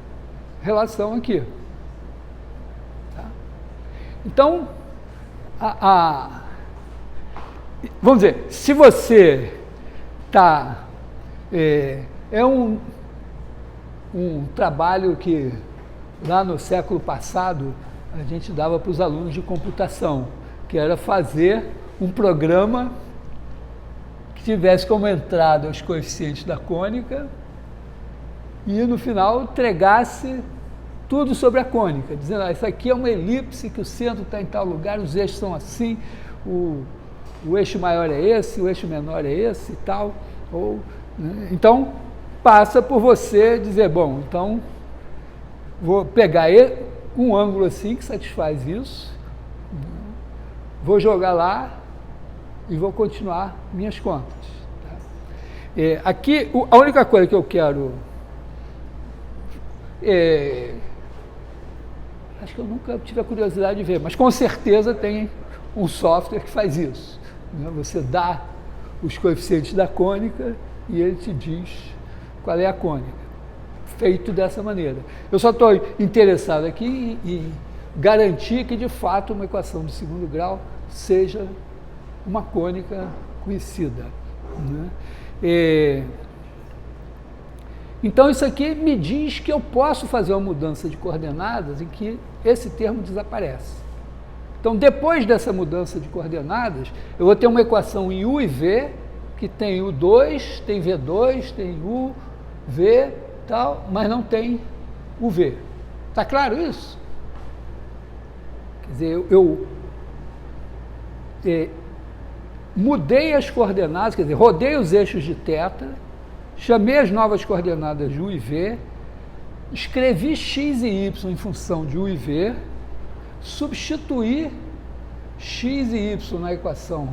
relação aqui. Tá? Então, vamos dizer, se você está... É um trabalho que lá no século passado a gente dava para os alunos de computação, que era fazer um programa que tivesse como entrada os coeficientes da cônica e no final entregasse tudo sobre a cônica, dizendo, isso aqui é uma elipse, que o centro está em tal lugar, os eixos são assim, o eixo maior é esse, o eixo menor é esse e tal. Né? Então, passa por você dizer, bom, então vou pegar um ângulo assim que satisfaz isso, vou jogar lá e vou continuar minhas contas. Tá? Aqui, a única coisa que eu quero... acho que eu nunca tive a curiosidade de ver, mas com certeza tem um software que faz isso. Né? Você dá os coeficientes da cônica e ele te diz qual é a cônica. Feito dessa maneira. Eu só estou interessado aqui em garantir que, de fato, uma equação de segundo grau seja uma cônica conhecida. Né? Então, isso aqui me diz que eu posso fazer uma mudança de coordenadas em que esse termo desaparece. Então, depois dessa mudança de coordenadas, eu vou ter uma equação em U e V, que tem U2, tem V2, tem U, V, tal, mas não tem o V. Está claro isso? Quer dizer, eu mudei as coordenadas, quer dizer, rodei os eixos de θ, chamei as novas coordenadas de U e V, escrevi x e y em função de U e V, substituí x e y na equação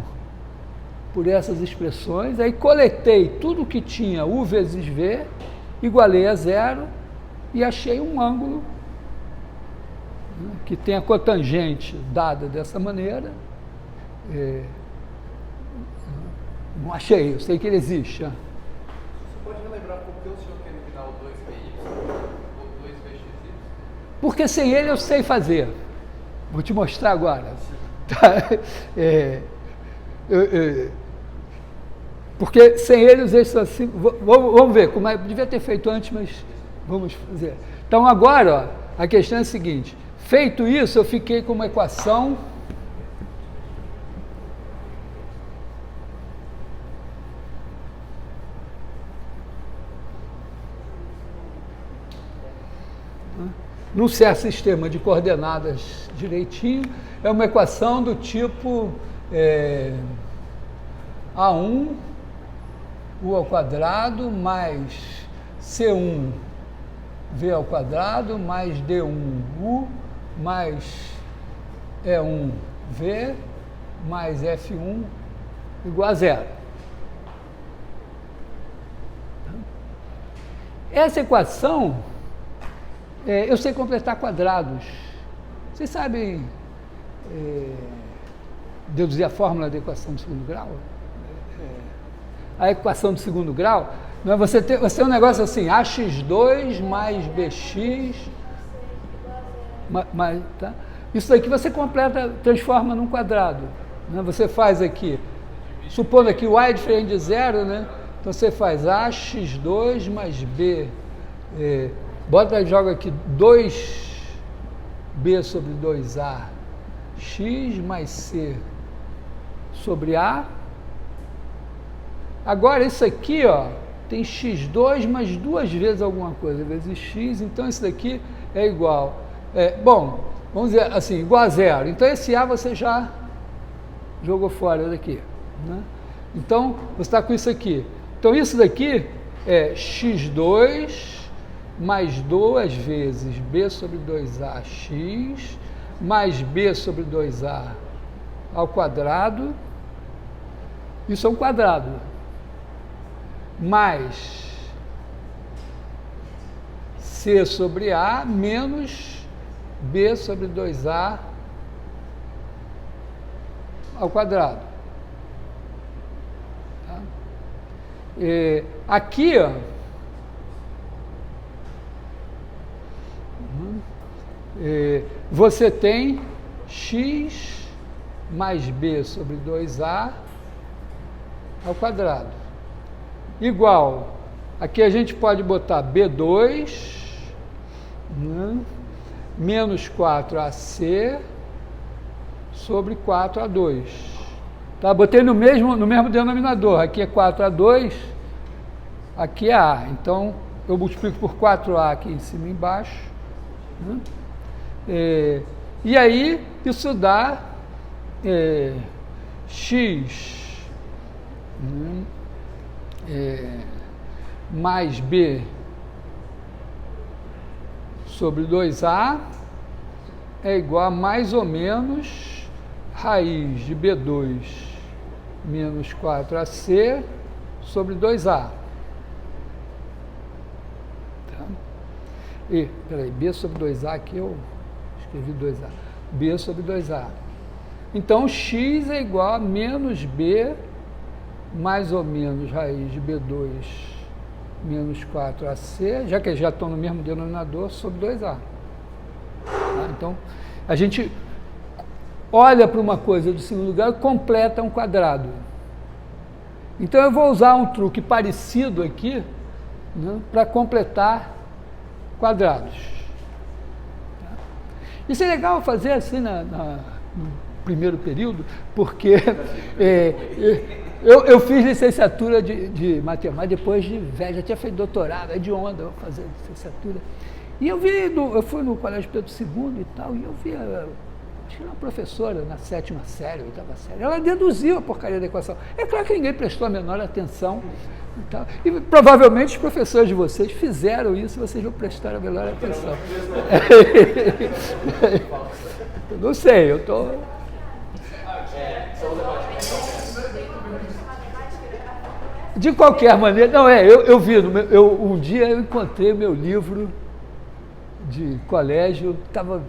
por essas expressões, aí coletei tudo que tinha U vezes V, igualei a zero e achei um ângulo, né, que tem a cotangente dada dessa maneira. Não achei, eu sei que ele existe. Você pode relembrar por que o senhor quer eliminar o 2PY ou 2VXY? Porque sem ele eu sei fazer. Vou te mostrar agora. Tá? Porque sem ele os eixos são assim. Vamos ver, como devia ter feito antes, mas vamos fazer. Então agora, ó, a questão é a seguinte, feito isso, eu fiquei com uma equação num certo sistema de coordenadas direitinho, é uma equação do tipo A1 U ao quadrado mais C1 V ao quadrado mais D1U mais E1V mais F1 igual a zero. Essa equação, eu sei completar quadrados. Vocês sabem deduzir a fórmula da equação do segundo grau? A equação do segundo grau, não é você tem um negócio assim, ax2 mais bx, tá? Isso daqui você completa, transforma num quadrado. Né? Você faz aqui, supondo aqui o y é diferente de zero, né? Então você faz ax2 mais b, joga aqui 2b sobre 2a, x mais c sobre a. Agora isso aqui, ó, tem x2 mais duas vezes alguma coisa, vezes x, então isso daqui é igual. Bom, vamos dizer assim, igual a zero. Então esse a você já jogou fora daqui. Né? Então você está com isso aqui. Então isso daqui é x2 mais duas vezes b sobre 2a x mais b sobre 2a ao quadrado. Isso é um quadrado. Mais c sobre a menos b sobre 2a ao quadrado. Tá? Aqui, ó, você tem x mais b sobre 2a ao quadrado. Igual, aqui a gente pode botar B2, né, menos 4AC sobre 4A2. Tá? Botei no mesmo denominador, aqui é 4A2, aqui é A. Então, eu multiplico por 4A aqui em cima e embaixo. Né? E aí, isso dá x, né, mais b sobre 2a é igual a mais ou menos raiz de b2 menos 4ac sobre 2a. Tá? E, peraí, b sobre 2a aqui eu escrevi 2a. B sobre 2a. Então, x é igual a menos b mais ou menos raiz de B2 menos 4AC, já que já estão no mesmo denominador, sobre 2A. Tá? Então, a gente olha para uma coisa do segundo grau e completa um quadrado. Então, eu vou usar um truque parecido aqui, né, para completar quadrados. Tá? Isso é legal fazer assim no primeiro período, porque eu fiz licenciatura de matemática, depois de velho, já tinha feito doutorado, de onda, eu vou fazer licenciatura. E eu fui no Colégio Pedro II e tal, e eu vi, acho que uma professora na 7ª série, 8ª série, ela deduziu a porcaria da equação. É claro que ninguém prestou a menor atenção e tal, e provavelmente os professores de vocês fizeram isso e vocês não prestaram a menor atenção. Eu não sei, eu estou... De qualquer maneira, não eu vi, um dia eu encontrei o meu livro de colégio, estava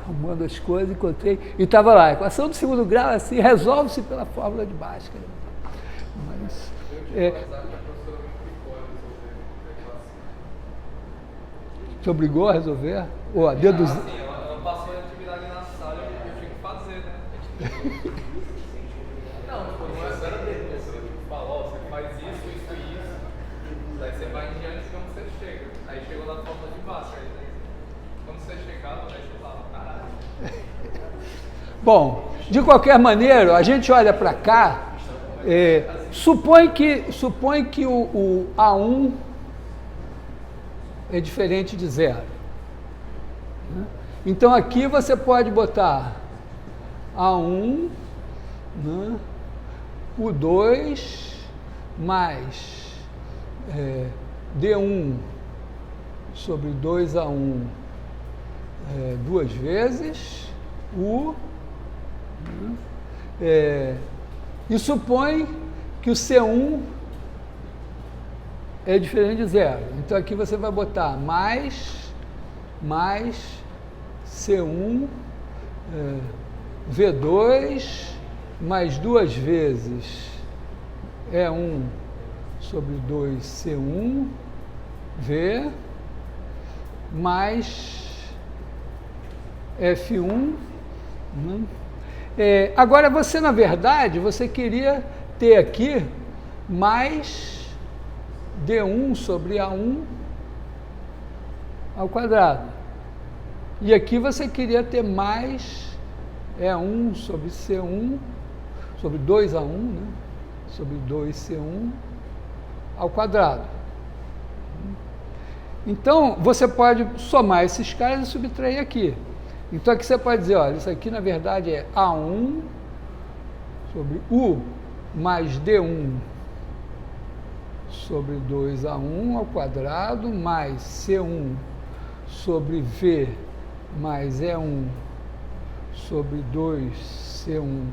arrumando as coisas, encontrei, e estava lá, a equação do segundo grau, assim, resolve-se pela fórmula de Bhaskara. Mas, te obrigou a resolver? Ou a deduzir? Sim, ela passou a atividade na sala e eu tinha que fazer, né? Não era dele, você falou, você faz isso, isso e isso, daí você vai em diante de onde você chega. Aí chegou na fórmula de Bhaskara, aí você você chegar, vai ser lá, caralho. Bom, de qualquer maneira, a gente olha para cá, supõe que o A1 é diferente de zero. Né? Então aqui você pode botar A1, né, o 2 mais D1 sobre 2A1 duas vezes, U, e supõe que o C1 é diferente de zero. Então aqui você vai botar mais C1 V2 mais duas vezes E1 sobre 2C1 V mais F1. Agora você, na verdade, você queria ter aqui mais D1 sobre A1 ao quadrado. E aqui você queria ter mais E1 sobre C1, sobre 2A1, né? Sobre 2C1 ao quadrado. Então, você pode somar esses caras e subtrair aqui. Então, aqui você pode dizer, olha, isso aqui, na verdade, é A1 sobre U mais D1 sobre 2A1 ao quadrado, mais C1 sobre V mais E1 sobre 2C1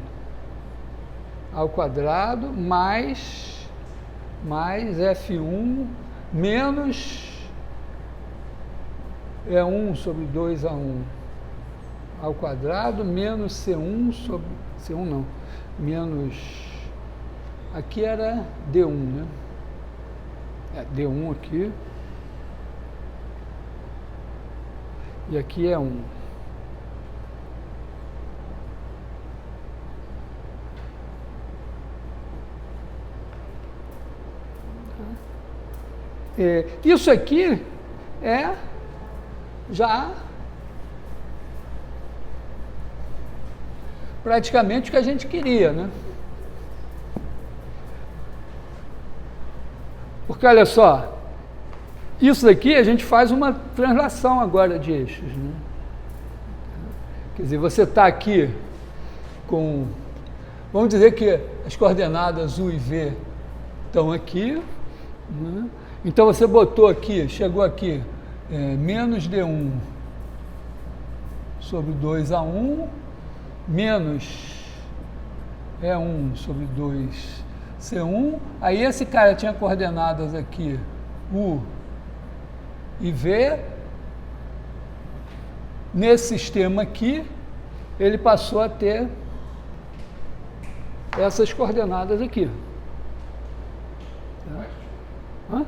ao quadrado, mais F1 menos E1 sobre 2A1 ao quadrado, menos C1 sobre... C1 não, menos... Aqui era D1, né? D1 aqui. E aqui é 1. Isso aqui é já praticamente o que a gente queria, né? Porque, olha só, isso daqui a gente faz uma translação agora de eixos, né? Quer dizer, você está aqui com... Vamos dizer que as coordenadas U e V estão aqui, né? Então você botou aqui, chegou aqui, menos D1 sobre 2A1, menos E1 sobre 2C1, aí esse cara tinha coordenadas aqui, U e V, nesse sistema aqui, ele passou a ter essas coordenadas aqui. Hã?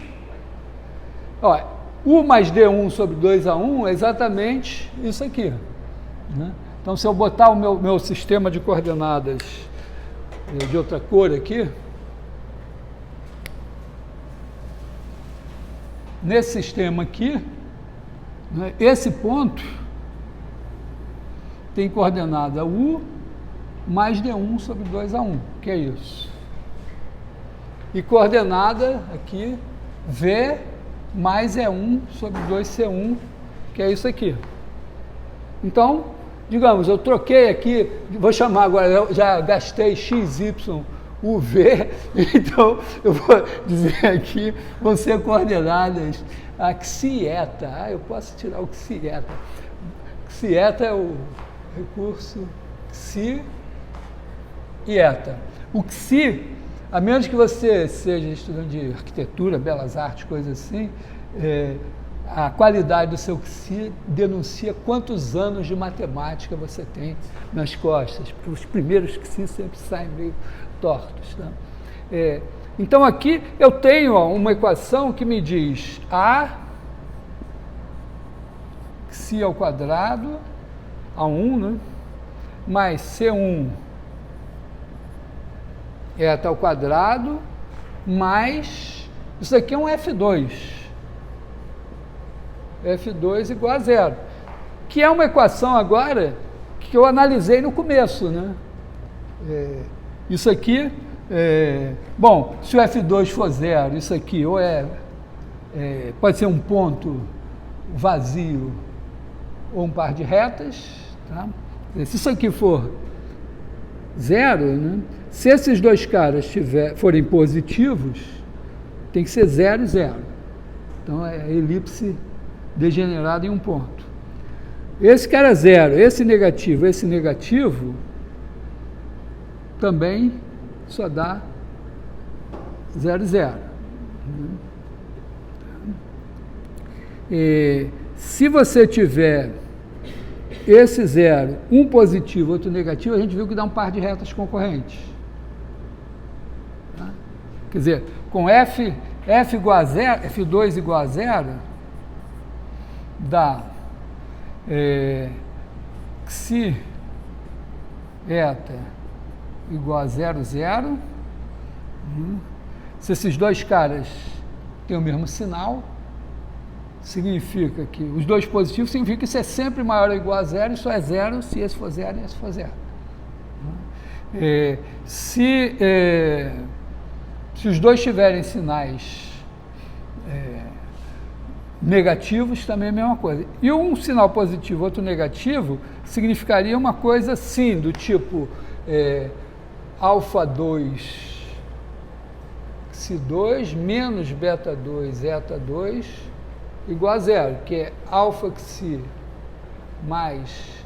Ó, U mais D1 sobre 2A1 é exatamente isso aqui, né? Então, se eu botar o meu sistema de coordenadas de outra cor aqui, nesse sistema aqui, né, esse ponto tem coordenada U mais D1 sobre 2A1, que é isso. E coordenada aqui, V mais E1 sobre 2C1, que é isso aqui. Então, digamos, eu troquei aqui, vou chamar agora, eu já gastei XY, UV, então eu vou dizer aqui, vão ser coordenadas a xi eta. Eu posso tirar o xi eta. Xi eta é o recurso xi e eta. O xi, a menos que você seja estudante de arquitetura, belas artes, coisas assim, a qualidade do seu xi denuncia quantos anos de matemática você tem nas costas. Os primeiros xi sempre saem meio tortos. Tá? Então aqui eu tenho uma equação que me diz A xi ao quadrado, A1, né? Mais C1 eta ao quadrado, mais, isso aqui é um F2. F2 igual a zero. que é uma equação agora que eu analisei no começo, né? Isso aqui, bom, se o F2 for zero, isso aqui ou pode ser um ponto vazio ou um par de retas, tá? Se isso aqui for zero, né? Se esses dois caras forem positivos, tem que ser 0 e 0. Então é elipse degenerada em um ponto. Esse cara zero, esse negativo, também só dá 0 e 0. Se você tiver esse zero, um positivo, outro negativo, a gente viu que dá um par de retas concorrentes. Tá? Quer dizer, com F igual a zero, F2 igual a zero, dá Xi eta igual a 0, 0. Se esses dois caras têm o mesmo sinal, significa que os dois positivos significa que isso é sempre maior ou igual a 0, isso é 0 se esse for 0 e esse for 0. Se os dois tiverem sinais negativos, também é a mesma coisa. E um sinal positivo, outro negativo, significaria uma coisa assim, do tipo alfa 2, xi 2, menos beta 2, eta 2, igual a 0, que é alfa xi mais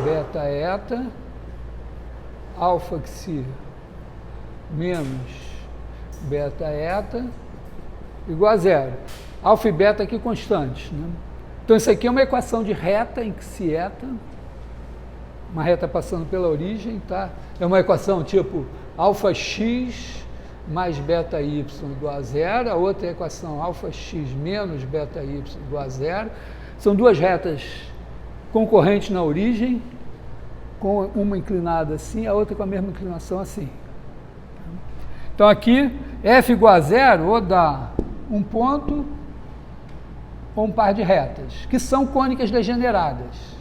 beta eta, alfa xi menos beta eta, igual a 0. Alfa e beta aqui constantes, né? Então isso aqui é uma equação de reta em xi eta, uma reta passando pela origem, tá? É uma equação tipo alfa x mais beta y igual a 0, a outra é a equação alfa x menos beta y igual a 0. São duas retas concorrentes na origem, com uma inclinada assim, a outra com a mesma inclinação assim. Então aqui, f igual a 0, ou dá um ponto, ou um par de retas, que são cônicas degeneradas.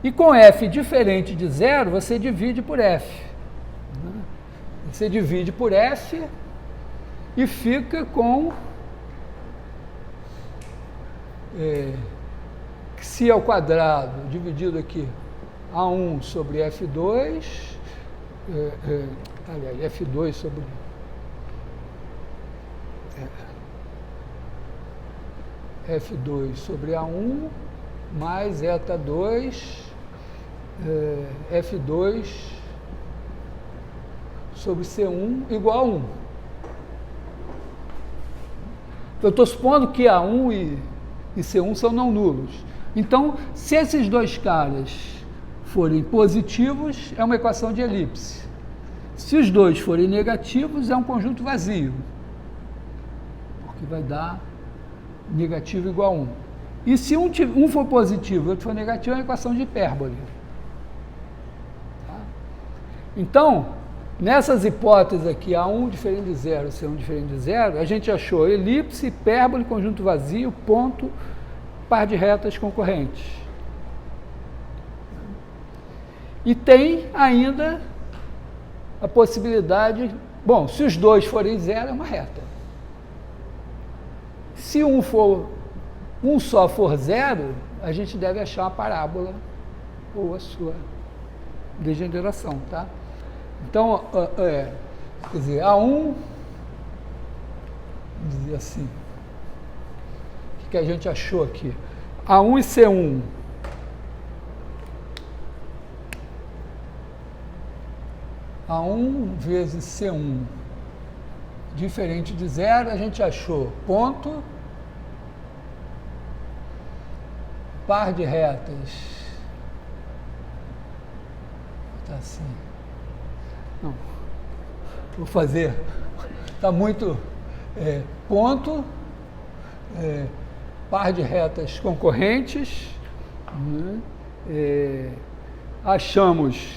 E com f diferente de 0, você divide por f. Você divide por f e fica com xi ao quadrado dividido aqui a1 sobre f2, aliás, f2 sobre f2 sobre a1 mais eta 2 f2 sobre C1 igual a 1. Eu estou supondo que A1 e C1 são não nulos. Então, se esses dois caras forem positivos, é uma equação de elipse. Se os dois forem negativos, é um conjunto vazio, porque vai dar negativo igual a 1. E se um for positivo e o outro for negativo, é uma equação de hipérbole. Tá? Então, nessas hipóteses aqui, A1 diferente de 0, C1 diferente de 0, a gente achou elipse, hipérbole, conjunto vazio, ponto, par de retas concorrentes. E tem ainda a possibilidade, bom, se os dois forem 0, é uma reta. Se um só for 0, a gente deve achar a parábola ou a sua degeneração, tá? Então, quer dizer, A1, vamos dizer assim, o que a gente achou aqui? A1 e C1 A1 vezes C1 diferente de 0, a gente achou ponto, par de retas, tá assim, não, vou fazer, está muito, ponto, par de retas concorrentes, né? Achamos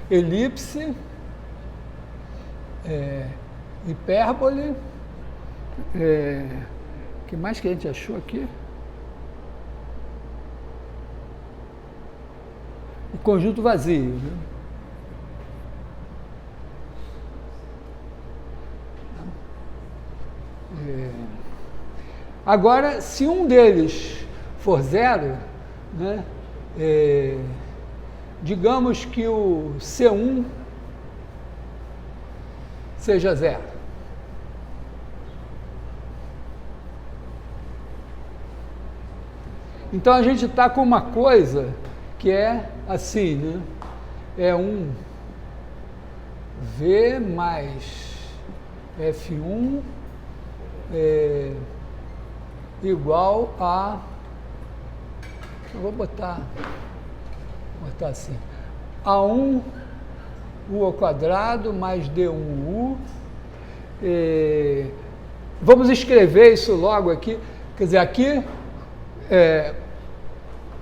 elipse, hipérbole, que mais que a gente achou aqui? conjunto vazio, né? Agora, se um deles for zero, né, digamos que o C1 seja zero. Então a gente está com uma coisa que é assim, né? É um V mais F1 igual a... Eu vou botar assim. A1 U ao quadrado mais D1U. Vamos escrever isso logo aqui. Quer dizer, aqui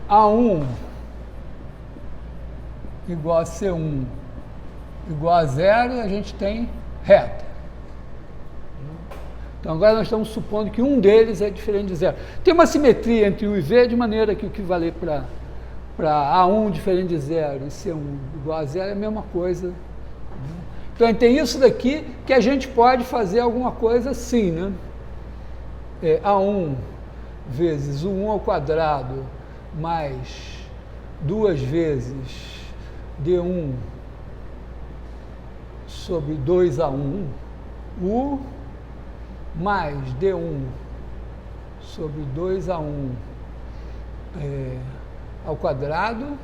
A1 igual a C1 igual a zero, a gente tem reta. Então agora nós estamos supondo que um deles é diferente de zero. Tem uma simetria entre U e V, de maneira que o que valer para A1 diferente de zero e C1 igual a zero é a mesma coisa. Então tem isso daqui que a gente pode fazer alguma coisa assim, né? A1 vezes U1 ao quadrado mais 2 vezes D1 sobre 2A1 U mais D1 sobre 2A1 ao quadrado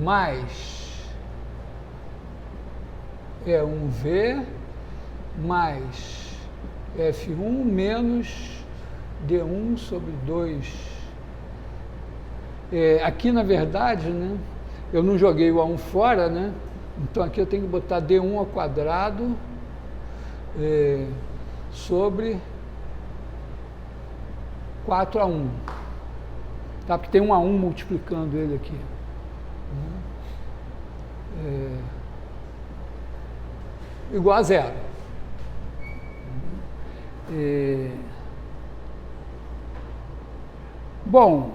mais 1V mais F1 menos D1 sobre 2. Aqui, na verdade, né, eu não joguei o A1 fora, né? Então aqui eu tenho que botar D1 ao quadrado sobre 4A1. Tá? Porque tem um A1 multiplicando ele aqui. Igual a zero. Bom,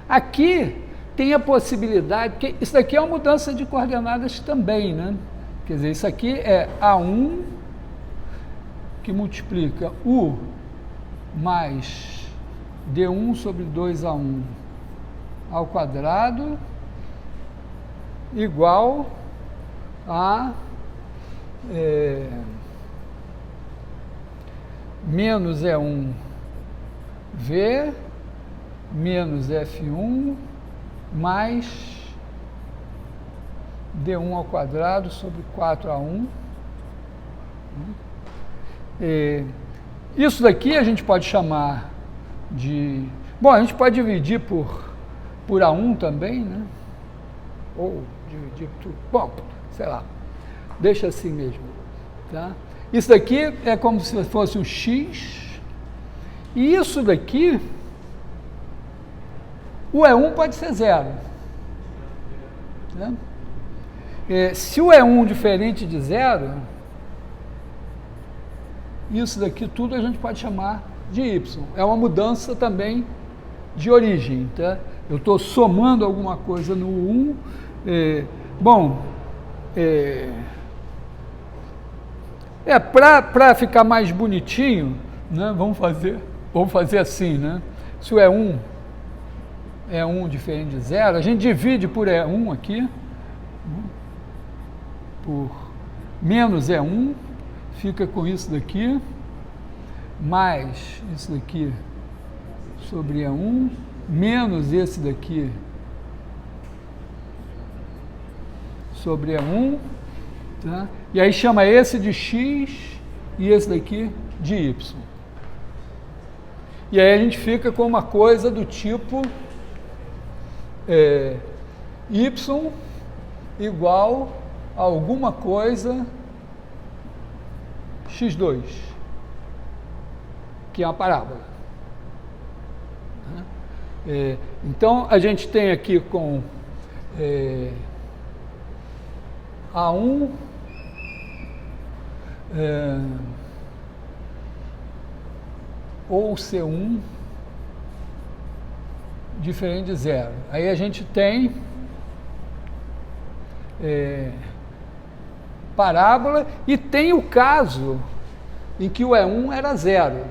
aqui tem a possibilidade, porque isso daqui é uma mudança de coordenadas também, né? Quer dizer, isso aqui é A1 que multiplica U mais D1 sobre 2A1 ao quadrado igual a menos E1 V menos F1 mais D1 ao quadrado sobre 4A1. Isso daqui a gente pode chamar de... Bom, a gente pode dividir por A1 também, né? Ou dividir por... Bom, sei lá. Deixa assim mesmo. Tá? Isso daqui é como se fosse o X. E isso daqui... O E1 pode ser zero. Né? Se o E1 diferente de zero, isso daqui tudo a gente pode chamar de Y. É uma mudança também de origem. Tá? Eu estou somando alguma coisa no 1. Para ficar mais bonitinho, né, vamos fazer assim, né? Se o E1 é 1 diferente de zero, a gente divide por E1 aqui, por menos E1, fica com isso daqui, mais isso daqui sobre E1, menos esse daqui sobre E1, tá? E aí chama esse de X e esse daqui de Y. E aí a gente fica com uma coisa do tipo Y igual a alguma coisa x2, que é uma parábola. Então, a gente tem aqui com A1 ou C1 diferente de zero. Aí a gente tem parábola e tem o caso em que o E1 era zero.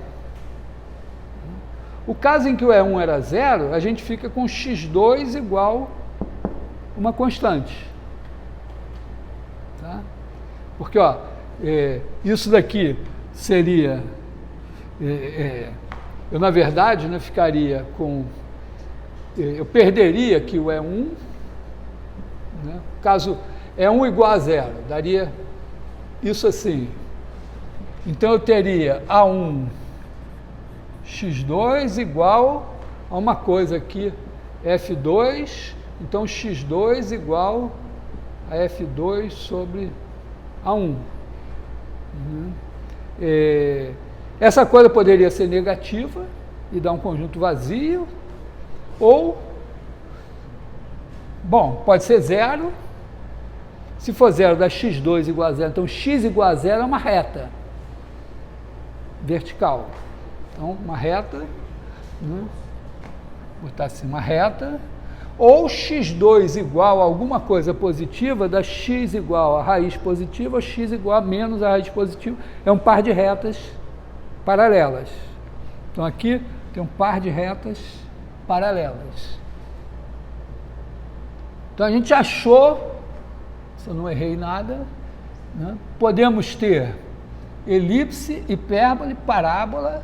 O caso em que o E1 era zero, a gente fica com x2 igual uma constante. Tá? Porque ó, isso daqui seria... eu, na verdade, né, ficaria com... eu perderia aqui o E1, né? Caso E1 igual a zero, daria isso assim. Então, eu teria A1 x2 igual a uma coisa aqui, F2, então x2 igual a F2 sobre A1. Essa coisa poderia ser negativa e dar um conjunto vazio, ou, bom, pode ser zero. Se for zero, dá x2 igual a zero, então x igual a zero é uma reta vertical. Então, uma reta, né? Vou botar assim, uma reta, ou x2 igual a alguma coisa positiva, dá x igual a raiz positiva, ou x igual a menos a raiz positiva, é um par de retas paralelas. Então, aqui tem um par de retas paralelas. Então, a gente achou, se eu não errei nada, né? Podemos ter elipse, hipérbole, parábola,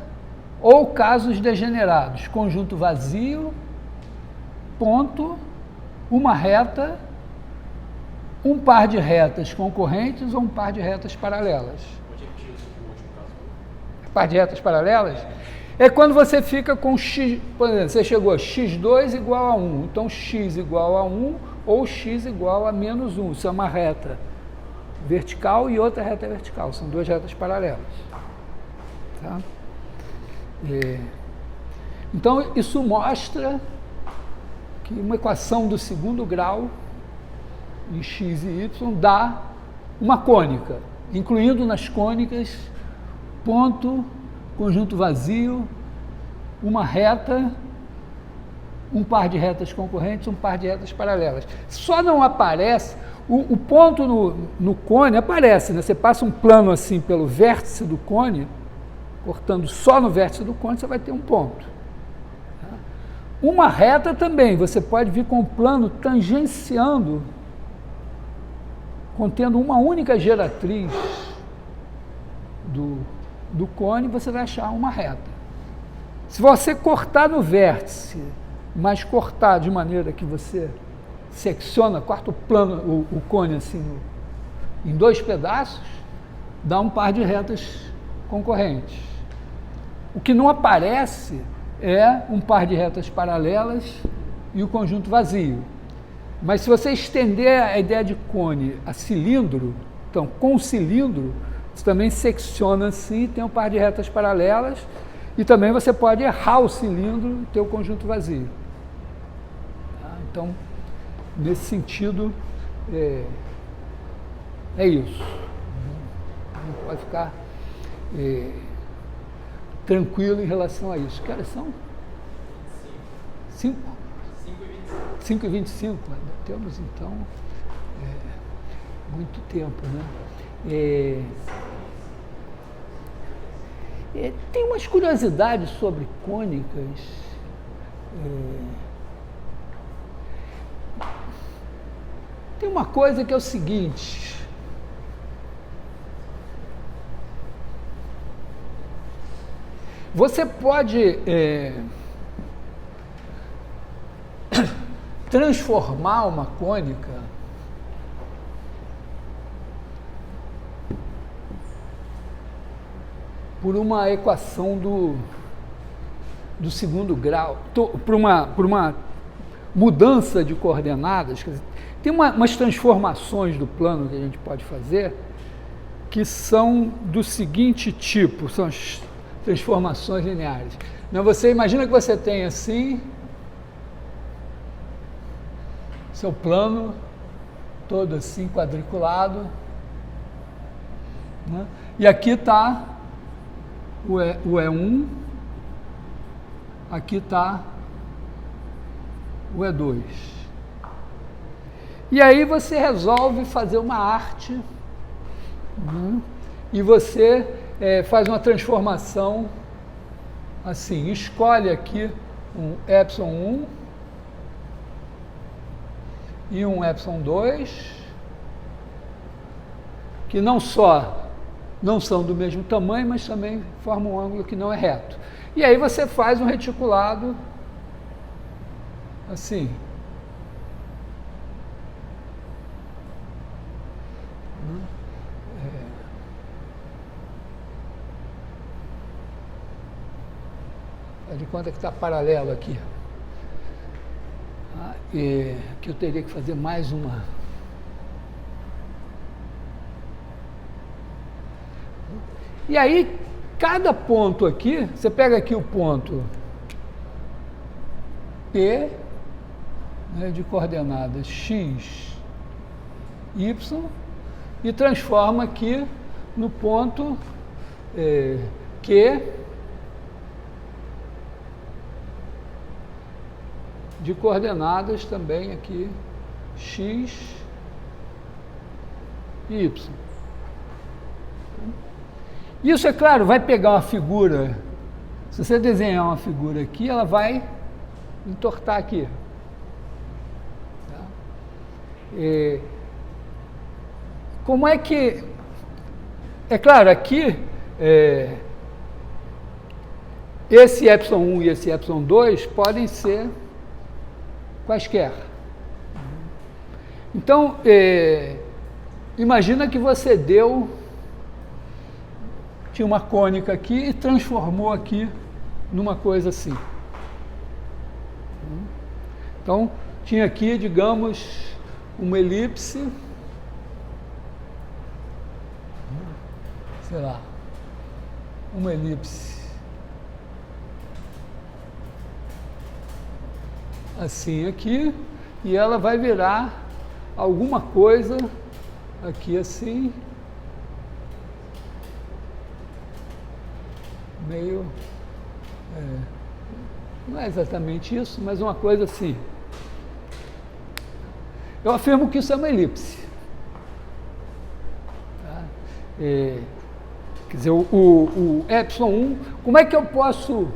ou casos degenerados, conjunto vazio, ponto, uma reta, um par de retas concorrentes ou um par de retas paralelas. Onde é que tira isso aqui, o último caso? Par de retas paralelas? É quando você fica com x, por exemplo, você chegou a x2 igual a 1, então x igual a 1 ou x igual a menos 1, isso é uma reta vertical e outra reta vertical, são duas retas paralelas. Tá? Então, isso mostra que uma equação do segundo grau em x e y dá uma cônica, incluindo nas cônicas ponto, conjunto vazio, uma reta, um par de retas concorrentes, um par de retas paralelas. Só não aparece, o ponto no cone aparece, né? Você passa um plano assim pelo vértice do cone, cortando só no vértice do cone, você vai ter um ponto. Uma reta também, você pode vir com o plano tangenciando, contendo uma única geratriz do cone, você vai achar uma reta. Se você cortar no vértice, mas cortar de maneira que você secciona, corta o plano, o cone assim, em dois pedaços, dá um par de retas concorrentes. O que não aparece é um par de retas paralelas e o conjunto vazio. Mas se você estender a ideia de cone a cilindro, então com o cilindro, você também secciona assim, tem um par de retas paralelas e também você pode errar o cilindro e ter o conjunto vazio. Tá? Então, nesse sentido, é isso. Não pode ficar tranquilo em relação a isso. Que horas são? 5? 5h25. Temos, então, muito tempo, né? Tem umas curiosidades sobre cônicas. Tem uma coisa que é o seguinte... Você pode transformar uma cônica por uma equação do segundo grau, por uma mudança de coordenadas. Quer dizer, tem umas transformações do plano que a gente pode fazer que são do seguinte tipo, são as transformações lineares. Não, você imagina que você tem assim seu plano todo assim quadriculado, né? E aqui está o E1, aqui está o E2. E aí você resolve fazer uma arte, né? E você faz uma transformação assim, escolhe aqui um ε1 e um ε2, que não só não são do mesmo tamanho, mas também formam um ângulo que não é reto. E aí você faz um reticulado assim. De conta que está paralelo aqui. E que eu teria que fazer mais uma. E aí, cada ponto aqui, você pega aqui o ponto P, né, de coordenadas x, y, e transforma aqui no ponto Q, de coordenadas também aqui, x e y. Isso, é claro, vai pegar uma figura, se você desenhar uma figura aqui, ela vai entortar aqui. Tá? Como é que... É claro, aqui, esse ε1 e esse ε2 podem ser quaisquer. Então, imagina que você tinha uma cônica aqui e transformou aqui numa coisa assim. Então, tinha aqui, digamos, uma elipse, sei lá, uma elipse assim aqui, e ela vai virar alguma coisa aqui assim, meio, não é exatamente isso, mas uma coisa assim. Eu afirmo que isso é uma elipse. Tá? Quer dizer, o ε1, como é que eu posso...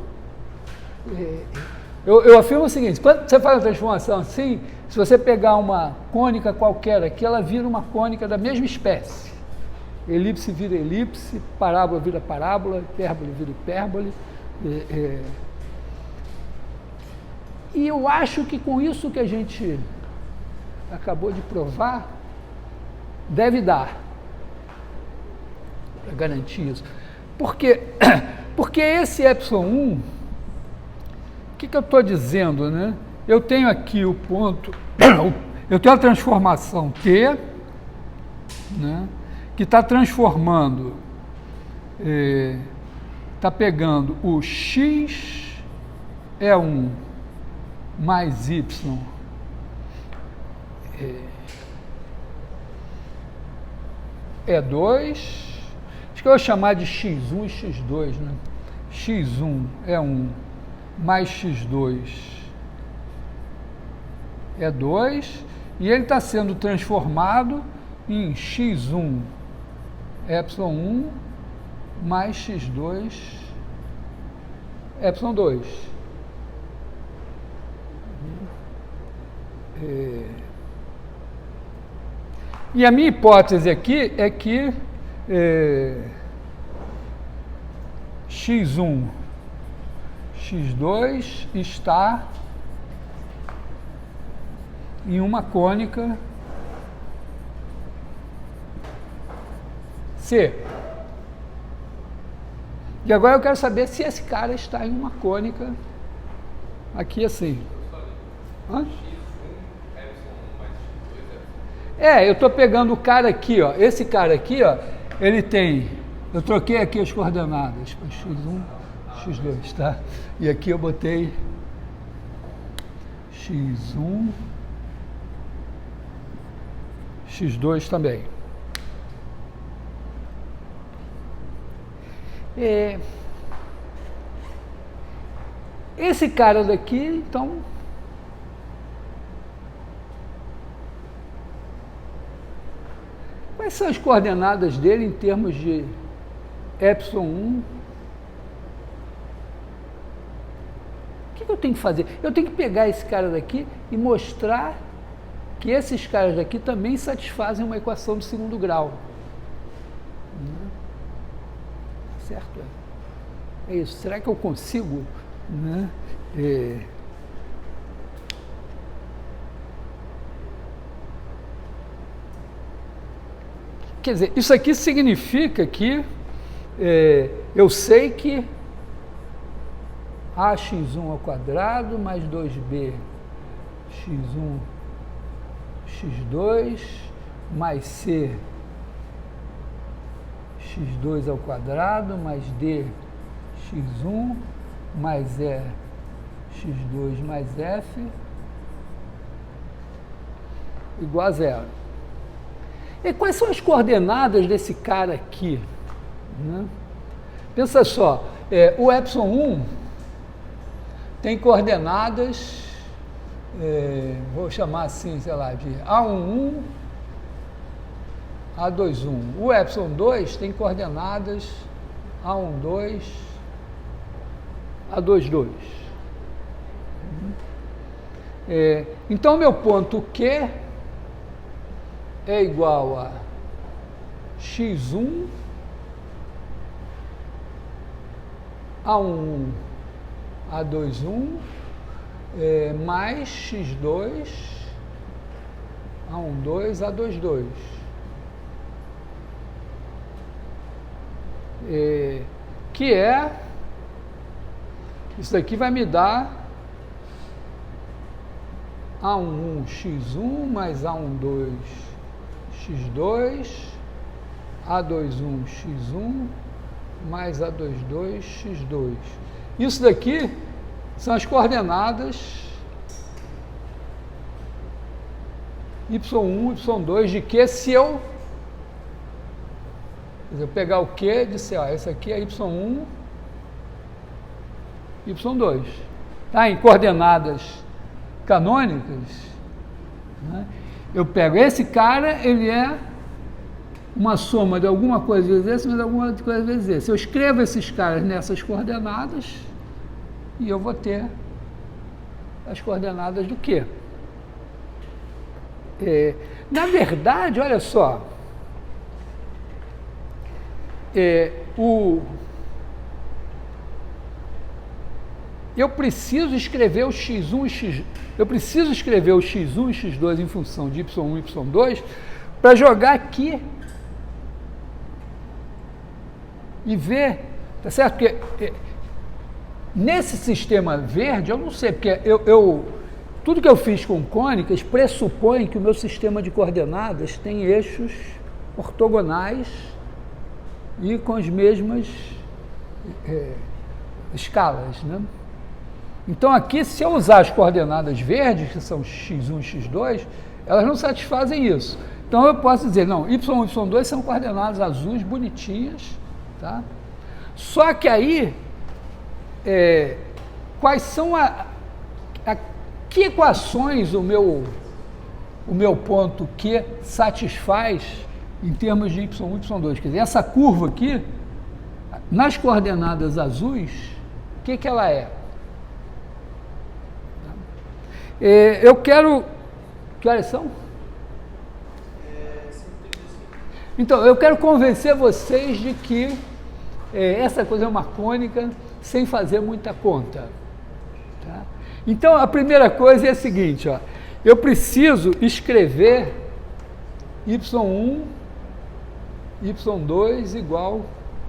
Eu afirmo o seguinte, quando você faz uma transformação assim, se você pegar uma cônica qualquer aqui, ela vira uma cônica da mesma espécie. Elipse vira elipse, parábola vira parábola, hipérbole vira hipérbole. E eu acho que com isso que a gente acabou de provar, deve dar, para garantir isso. Porque esse ε1, o que eu estou dizendo, né? Eu tenho aqui o ponto, eu tenho a transformação T, né, que está transformando, está pegando o x é1 mais y é 2, acho que eu vou chamar de x1 e x2, né? x1 é 1 mais x2 é 2, e ele está sendo transformado em x1 ε1 mais x2 ε2. E a minha hipótese aqui é que x1, x2 está em uma cônica C. E agora eu quero saber se esse cara está em uma cônica aqui assim. Hã? Eu estou pegando o cara aqui, ó. Esse cara aqui, ó, ele tem... Eu troquei aqui as coordenadas para x1, x2, tá? E aqui eu botei x1, x2 também. Esse cara daqui, então, Quais são as coordenadas dele em termos de epsilon 1? O que eu tenho que fazer? Eu tenho que pegar esse cara daqui e mostrar que esses caras daqui também satisfazem uma equação de segundo grau. Certo? É isso. Será que eu consigo, né? Quer dizer, isso aqui significa que eu sei que ax1 ao quadrado mais 2b x1 x2 mais c x2 ao quadrado mais d x1 mais e x2 mais f igual a zero. E quais são as coordenadas desse cara aqui? Né? Pensa só, o epsilon 1 tem coordenadas, vou chamar assim, sei lá, de A11, A21. O epsilon 2 tem coordenadas A12, A22. Então, meu ponto Q é igual a x1 A11 A21 mais x2 A12 A22. Que é, isso daqui vai me dar A11 x1 mais A12 x2, A21 x1 mais A22 x2. Isso daqui são as coordenadas y1, y2 de Q se eu pegar o Q e disser, ó, esse aqui é y1, y2. Tá? Em coordenadas canônicas, né? Eu pego esse cara, ele é uma soma de alguma coisa vezes esse, mas alguma coisa vezes esse. Eu escrevo esses caras nessas coordenadas e eu vou ter as coordenadas do Q. Na verdade, olha só, eu preciso escrever o x1 e x2. Eu preciso escrever o x1 e x2 em função de y1 e y2 para jogar aqui e ver, tá certo? Porque nesse sistema verde, eu não sei, porque tudo que eu fiz com cônicas pressupõe que o meu sistema de coordenadas tem eixos ortogonais e com as mesmas escalas, né? Então aqui, se eu usar as coordenadas verdes, que são x1 e x2, elas não satisfazem isso. Então eu posso dizer, não, y e y2 são coordenadas azuis, bonitinhas, tá? Só que aí, quais são que equações o meu ponto Q satisfaz em termos de y1 e y2? Quer dizer, essa curva aqui, nas coordenadas azuis, o que ela é? Eu quero... Que horas são? Então, eu quero convencer vocês de que essa coisa é uma cônica sem fazer muita conta. Tá? Então, a primeira coisa é a seguinte, ó, eu preciso escrever y1, y2 igual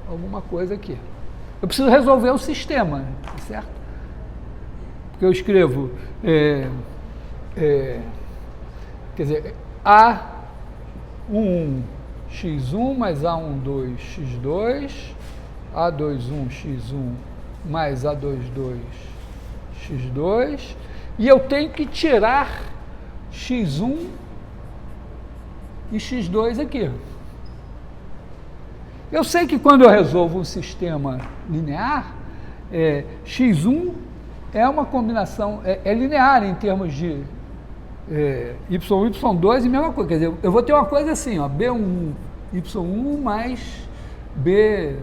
a alguma coisa aqui. Eu preciso resolver o sistema, certo? Porque eu escrevo, quer dizer, A11 x1 mais A12 x2, A21 x1 mais A22 x2, e eu tenho que tirar x1 e x2 aqui. Eu sei que quando eu resolvo um sistema linear, x1 é uma combinação, é linear em termos de y1, y2 e mesma coisa. Quer dizer, eu vou ter uma coisa assim, ó, b1, y1 mais b12,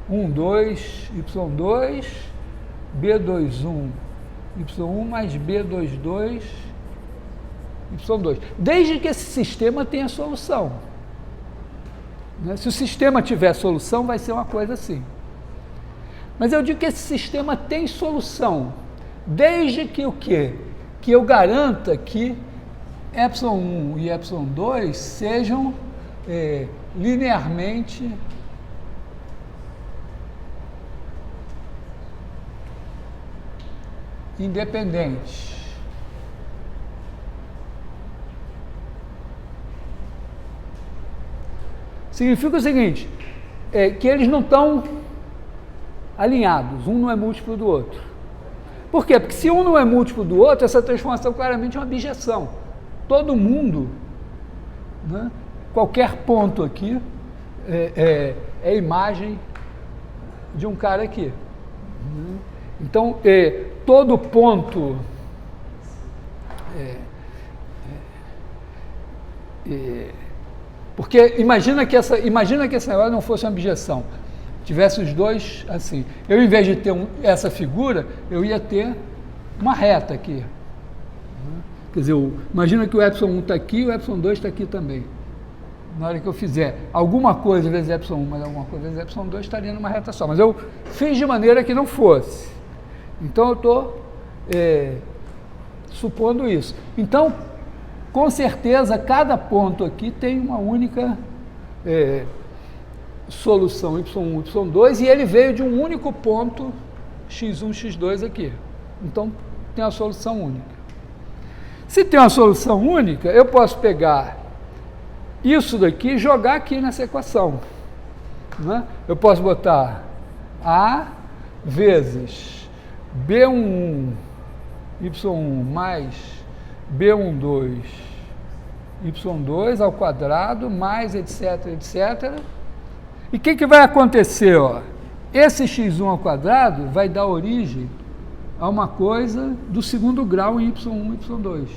y2, b21, y1 mais b22, y2. Desde que esse sistema tenha solução. Né? Se o sistema tiver solução, vai ser uma coisa assim. Mas eu digo que esse sistema tem solução, desde que o quê? Que eu garanta que ε1 e ε2 sejam linearmente independentes. Significa o seguinte, que eles não estão alinhados, um não é múltiplo do outro. Por quê? Porque se um não é múltiplo do outro, essa transformação claramente é uma bijeção. Todo mundo, né, qualquer ponto aqui, é imagem de um cara aqui. Então, todo ponto porque imagina que esse negócio não fosse uma bijeção, tivesse os dois assim. Eu, em vez de ter essa figura, eu ia ter uma reta aqui. Quer dizer, imagina que o ε1 está aqui e o ε2 está aqui também. Na hora que eu fizer alguma coisa vezes ε1, mas alguma coisa vezes ε2, estaria numa reta só. Mas eu fiz de maneira que não fosse. Então, eu estou supondo isso. Então, com certeza, cada ponto aqui tem uma única solução y1, y2, e ele veio de um único ponto x1, x2 aqui. Então, tem uma solução única. Se tem uma solução única, eu posso pegar isso daqui e jogar aqui nessa equação. Né? Eu posso botar A vezes B11 y1 mais B12 y2 ao quadrado, mais etc, etc. E o que vai acontecer? Ó? Esse x1 ao quadrado vai dar origem a uma coisa do segundo grau em y1, y2. Por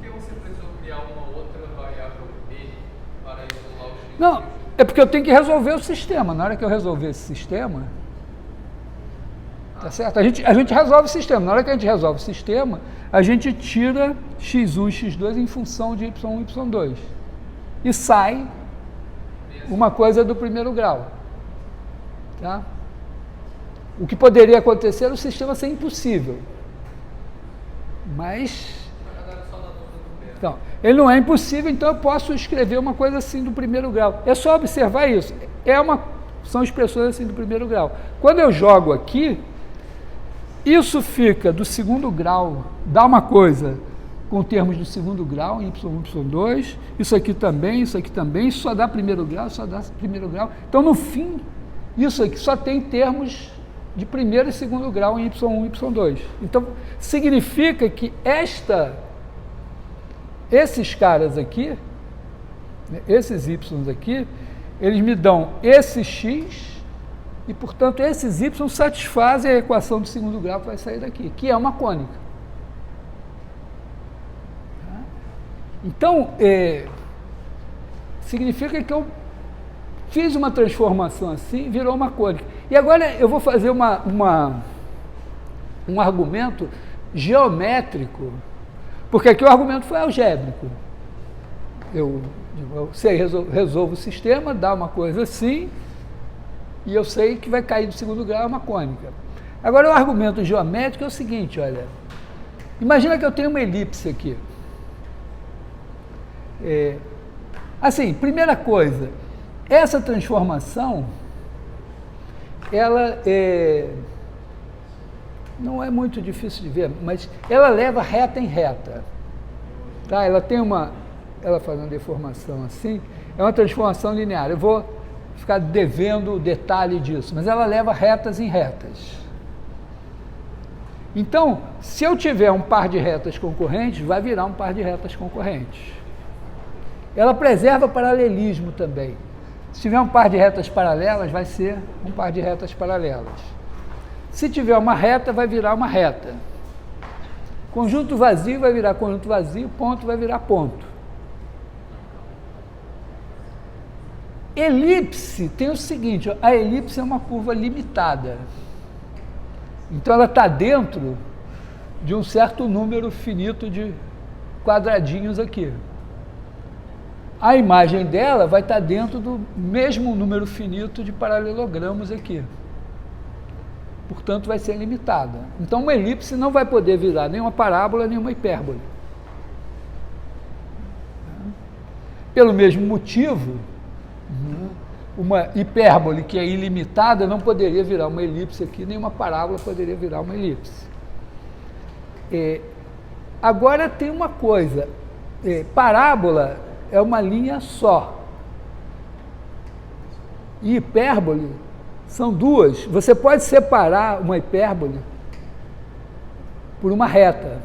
que você precisou criar uma outra variável b para isolar o x? Não, é porque eu tenho que resolver o sistema. Na hora que eu resolver esse sistema, tá certo? A gente resolve o sistema. Na hora que a gente resolve o sistema, a gente tira x1 e x2 em função de y1 e y2. E sai uma coisa do primeiro grau. Tá? O que poderia acontecer era o sistema ser impossível. Mas... Então, ele não é impossível, então eu posso escrever uma coisa assim do primeiro grau. É só observar isso. São expressões assim do primeiro grau. Quando eu jogo aqui, isso fica do segundo grau, dá uma coisa com termos do segundo grau, em y1, y2, isso aqui também, isso só dá primeiro grau, só dá primeiro grau. Então, no fim, isso aqui só tem termos de primeiro e segundo grau em y1 e y2. Então, significa que esses caras aqui, né, esses y aqui, eles me dão esse x e, portanto, esses y satisfazem a equação do segundo grau que vai sair daqui, que é uma cônica. Então, significa que eu fiz uma transformação assim, virou uma cônica. E agora eu vou fazer um argumento geométrico, porque aqui o argumento foi algébrico. Eu sei, resolvo o sistema, dá uma coisa assim, e eu sei que vai cair do segundo grau uma cônica. Agora, o argumento geométrico é o seguinte, olha, imagina que eu tenho uma elipse aqui. Assim, primeira coisa, essa transformação, ela não é muito difícil de ver, mas ela leva reta em reta. Tá? Ela faz uma deformação assim, é uma transformação linear. Eu vou ficar devendo o detalhe disso, mas ela leva retas em retas. Então, se eu tiver um par de retas concorrentes, vai virar um par de retas concorrentes. Ela preserva paralelismo também. Se tiver um par de retas paralelas, vai ser um par de retas paralelas. Se tiver uma reta, vai virar uma reta. Conjunto vazio vai virar conjunto vazio, ponto vai virar ponto. Elipse tem o seguinte, ó, a elipse é uma curva limitada. Então ela está dentro de um certo número finito de quadradinhos aqui. A imagem dela vai estar dentro do mesmo número finito de paralelogramos aqui. Portanto, vai ser limitada. Então, uma elipse não vai poder virar nem uma parábola, nem uma hipérbole. Pelo mesmo motivo, uma hipérbole que é ilimitada não poderia virar uma elipse aqui, nem uma parábola poderia virar uma elipse. Agora tem uma coisa, parábola é uma linha só. E hipérbole são duas. Você pode separar uma hipérbole por uma reta.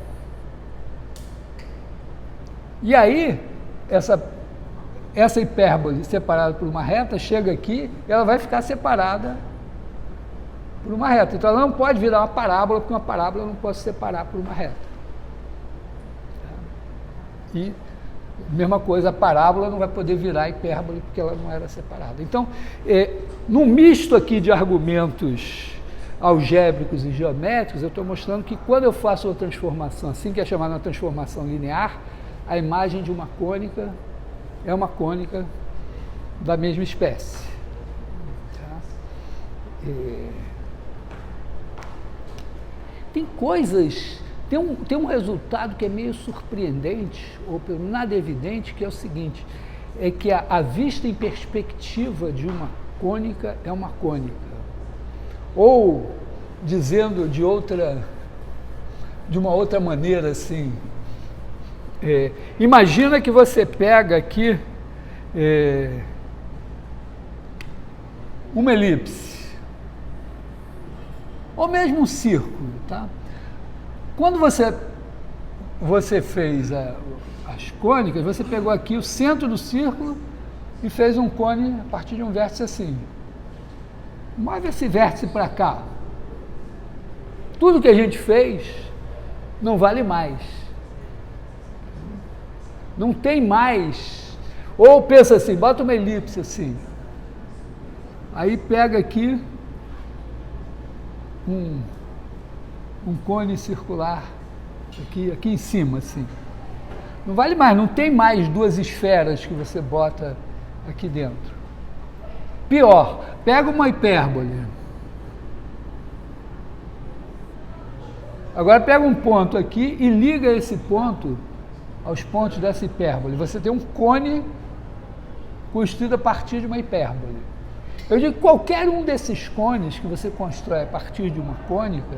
E aí, essa hipérbole separada por uma reta, chega aqui, ela vai ficar separada por uma reta. Então, ela não pode virar uma parábola, porque uma parábola eu não posso separar por uma reta. E, mesma coisa, a parábola não vai poder virar hipérbole, porque ela não era separada. Então, num misto aqui de argumentos algébricos e geométricos, eu estou mostrando que quando eu faço uma transformação, assim que é chamada uma transformação linear, a imagem de uma cônica é uma cônica da mesma espécie. Tá? Tem coisas, tem um resultado que é meio surpreendente, ou pelo menos nada evidente, que é o seguinte, é que a vista em perspectiva de uma cônica é uma cônica. Ou, dizendo de uma outra maneira, assim, imagina que você pega aqui uma elipse, ou mesmo um círculo, tá? Quando você fez as cônicas, você pegou aqui o centro do círculo e fez um cone a partir de um vértice assim. Move esse vértice para cá. Tudo que a gente fez não vale mais. Não tem mais. Ou pensa assim, bota uma elipse assim. Aí pega aqui um cone circular aqui em cima, assim. Não vale mais, não tem mais duas esferas que você bota aqui dentro. Pior, pega uma hipérbole. Agora pega um ponto aqui e liga esse ponto aos pontos dessa hipérbole. Você tem um cone construído a partir de uma hipérbole. Eu digo que qualquer um desses cones que você constrói a partir de uma cônica,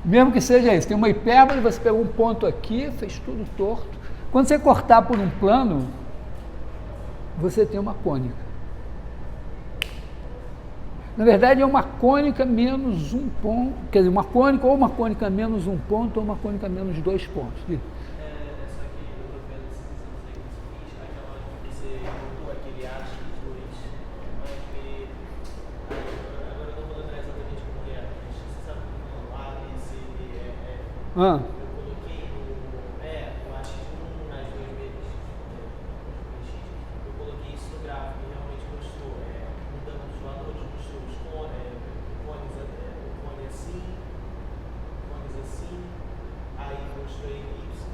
mesmo que seja isso, tem uma hipérbole, você pegou um ponto aqui, fez tudo torto. Quando você cortar por um plano, você tem uma cônica. Na verdade, é uma cônica menos um ponto, quer dizer, uma cônica ou uma cônica menos um ponto ou uma cônica menos 2 pontos. Essa aqui, eu estou vendo esses exemplos aí que você fez, aquela que você botou aquele arte mas agora eu não vou lembrar exatamente como é, mas você sabe como A, B, C, D, E, F. Eu coloquei o arte de 1 nas 2 vezes, eu coloquei isso no gráfico e realmente mostrou, mudando os valores, mostrou os cones assim, cones assim, aí mostrou a elipse.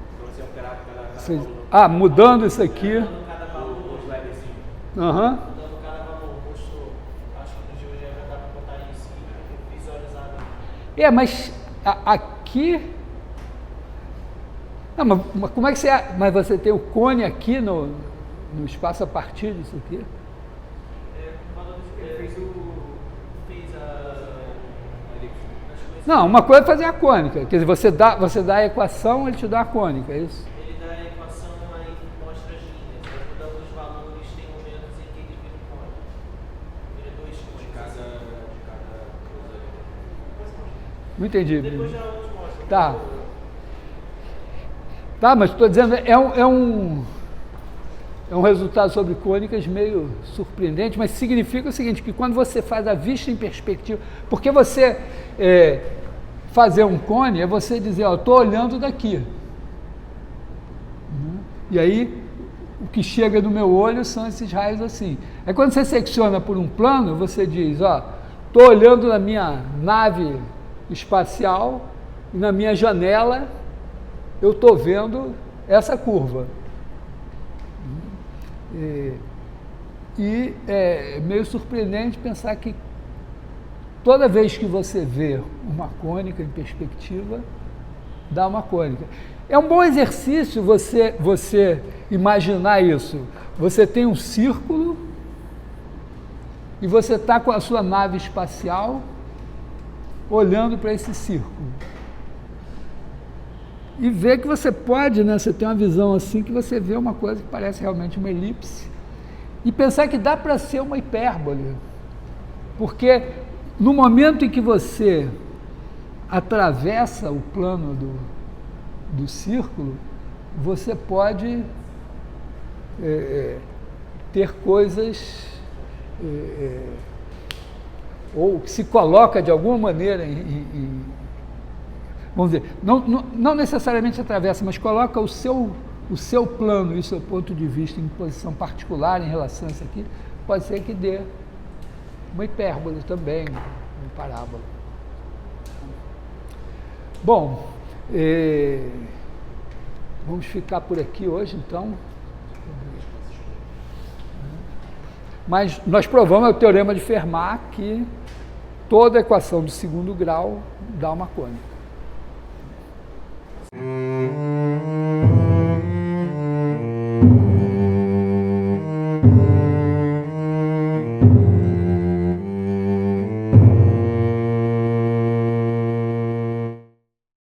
Então, assim, o gráfico cada mudando isso aqui. Mudando cada valor, assim. Aham. Mudando cada valor, mostrou. Acho que no GeoGebra dá para botar isso e visualizar. Mas aqui... Não, mas como é que você... Mas você tem o cone aqui no espaço a partir disso aqui? Fez a elipse. Não, uma coisa é fazer a cônica. Quer dizer, você dá a equação, ele te dá a cônica, é isso? Ele dá a equação, aí mostra as linhas. Aí mudando os valores, tem momentos em que ele vira um cone. Vira 2 cones. De cada Não entendi. Depois já os mostra. Tá. Tá, mas estou dizendo, é um resultado sobre cônicas meio surpreendente, mas significa o seguinte, que quando você faz a vista em perspectiva, porque você fazer um cone é você dizer, ó, estou olhando daqui. E aí, o que chega no meu olho são esses raios assim. Aí quando você secciona por um plano, você diz, ó, estou olhando na minha nave espacial e na minha janela eu estou vendo essa curva. E é meio surpreendente pensar que toda vez que você vê uma cônica em perspectiva, dá uma cônica. É um bom exercício você imaginar isso. Você tem um círculo e você está com a sua nave espacial olhando para esse círculo. E ver que você pode, né? Você tem uma visão assim que você vê uma coisa que parece realmente uma elipse. E pensar que dá para ser uma hipérbole. Porque no momento em que você atravessa o plano do círculo, você pode ter coisas ou que se coloca de alguma maneira vamos dizer, não necessariamente atravessa, mas coloca o seu plano e o seu ponto de vista em posição particular em relação a isso aqui, pode ser que dê uma hipérbole também, uma parábola. Bom, vamos ficar por aqui hoje, então. Mas nós provamos o teorema de Fermat que toda equação do segundo grau dá uma cônica.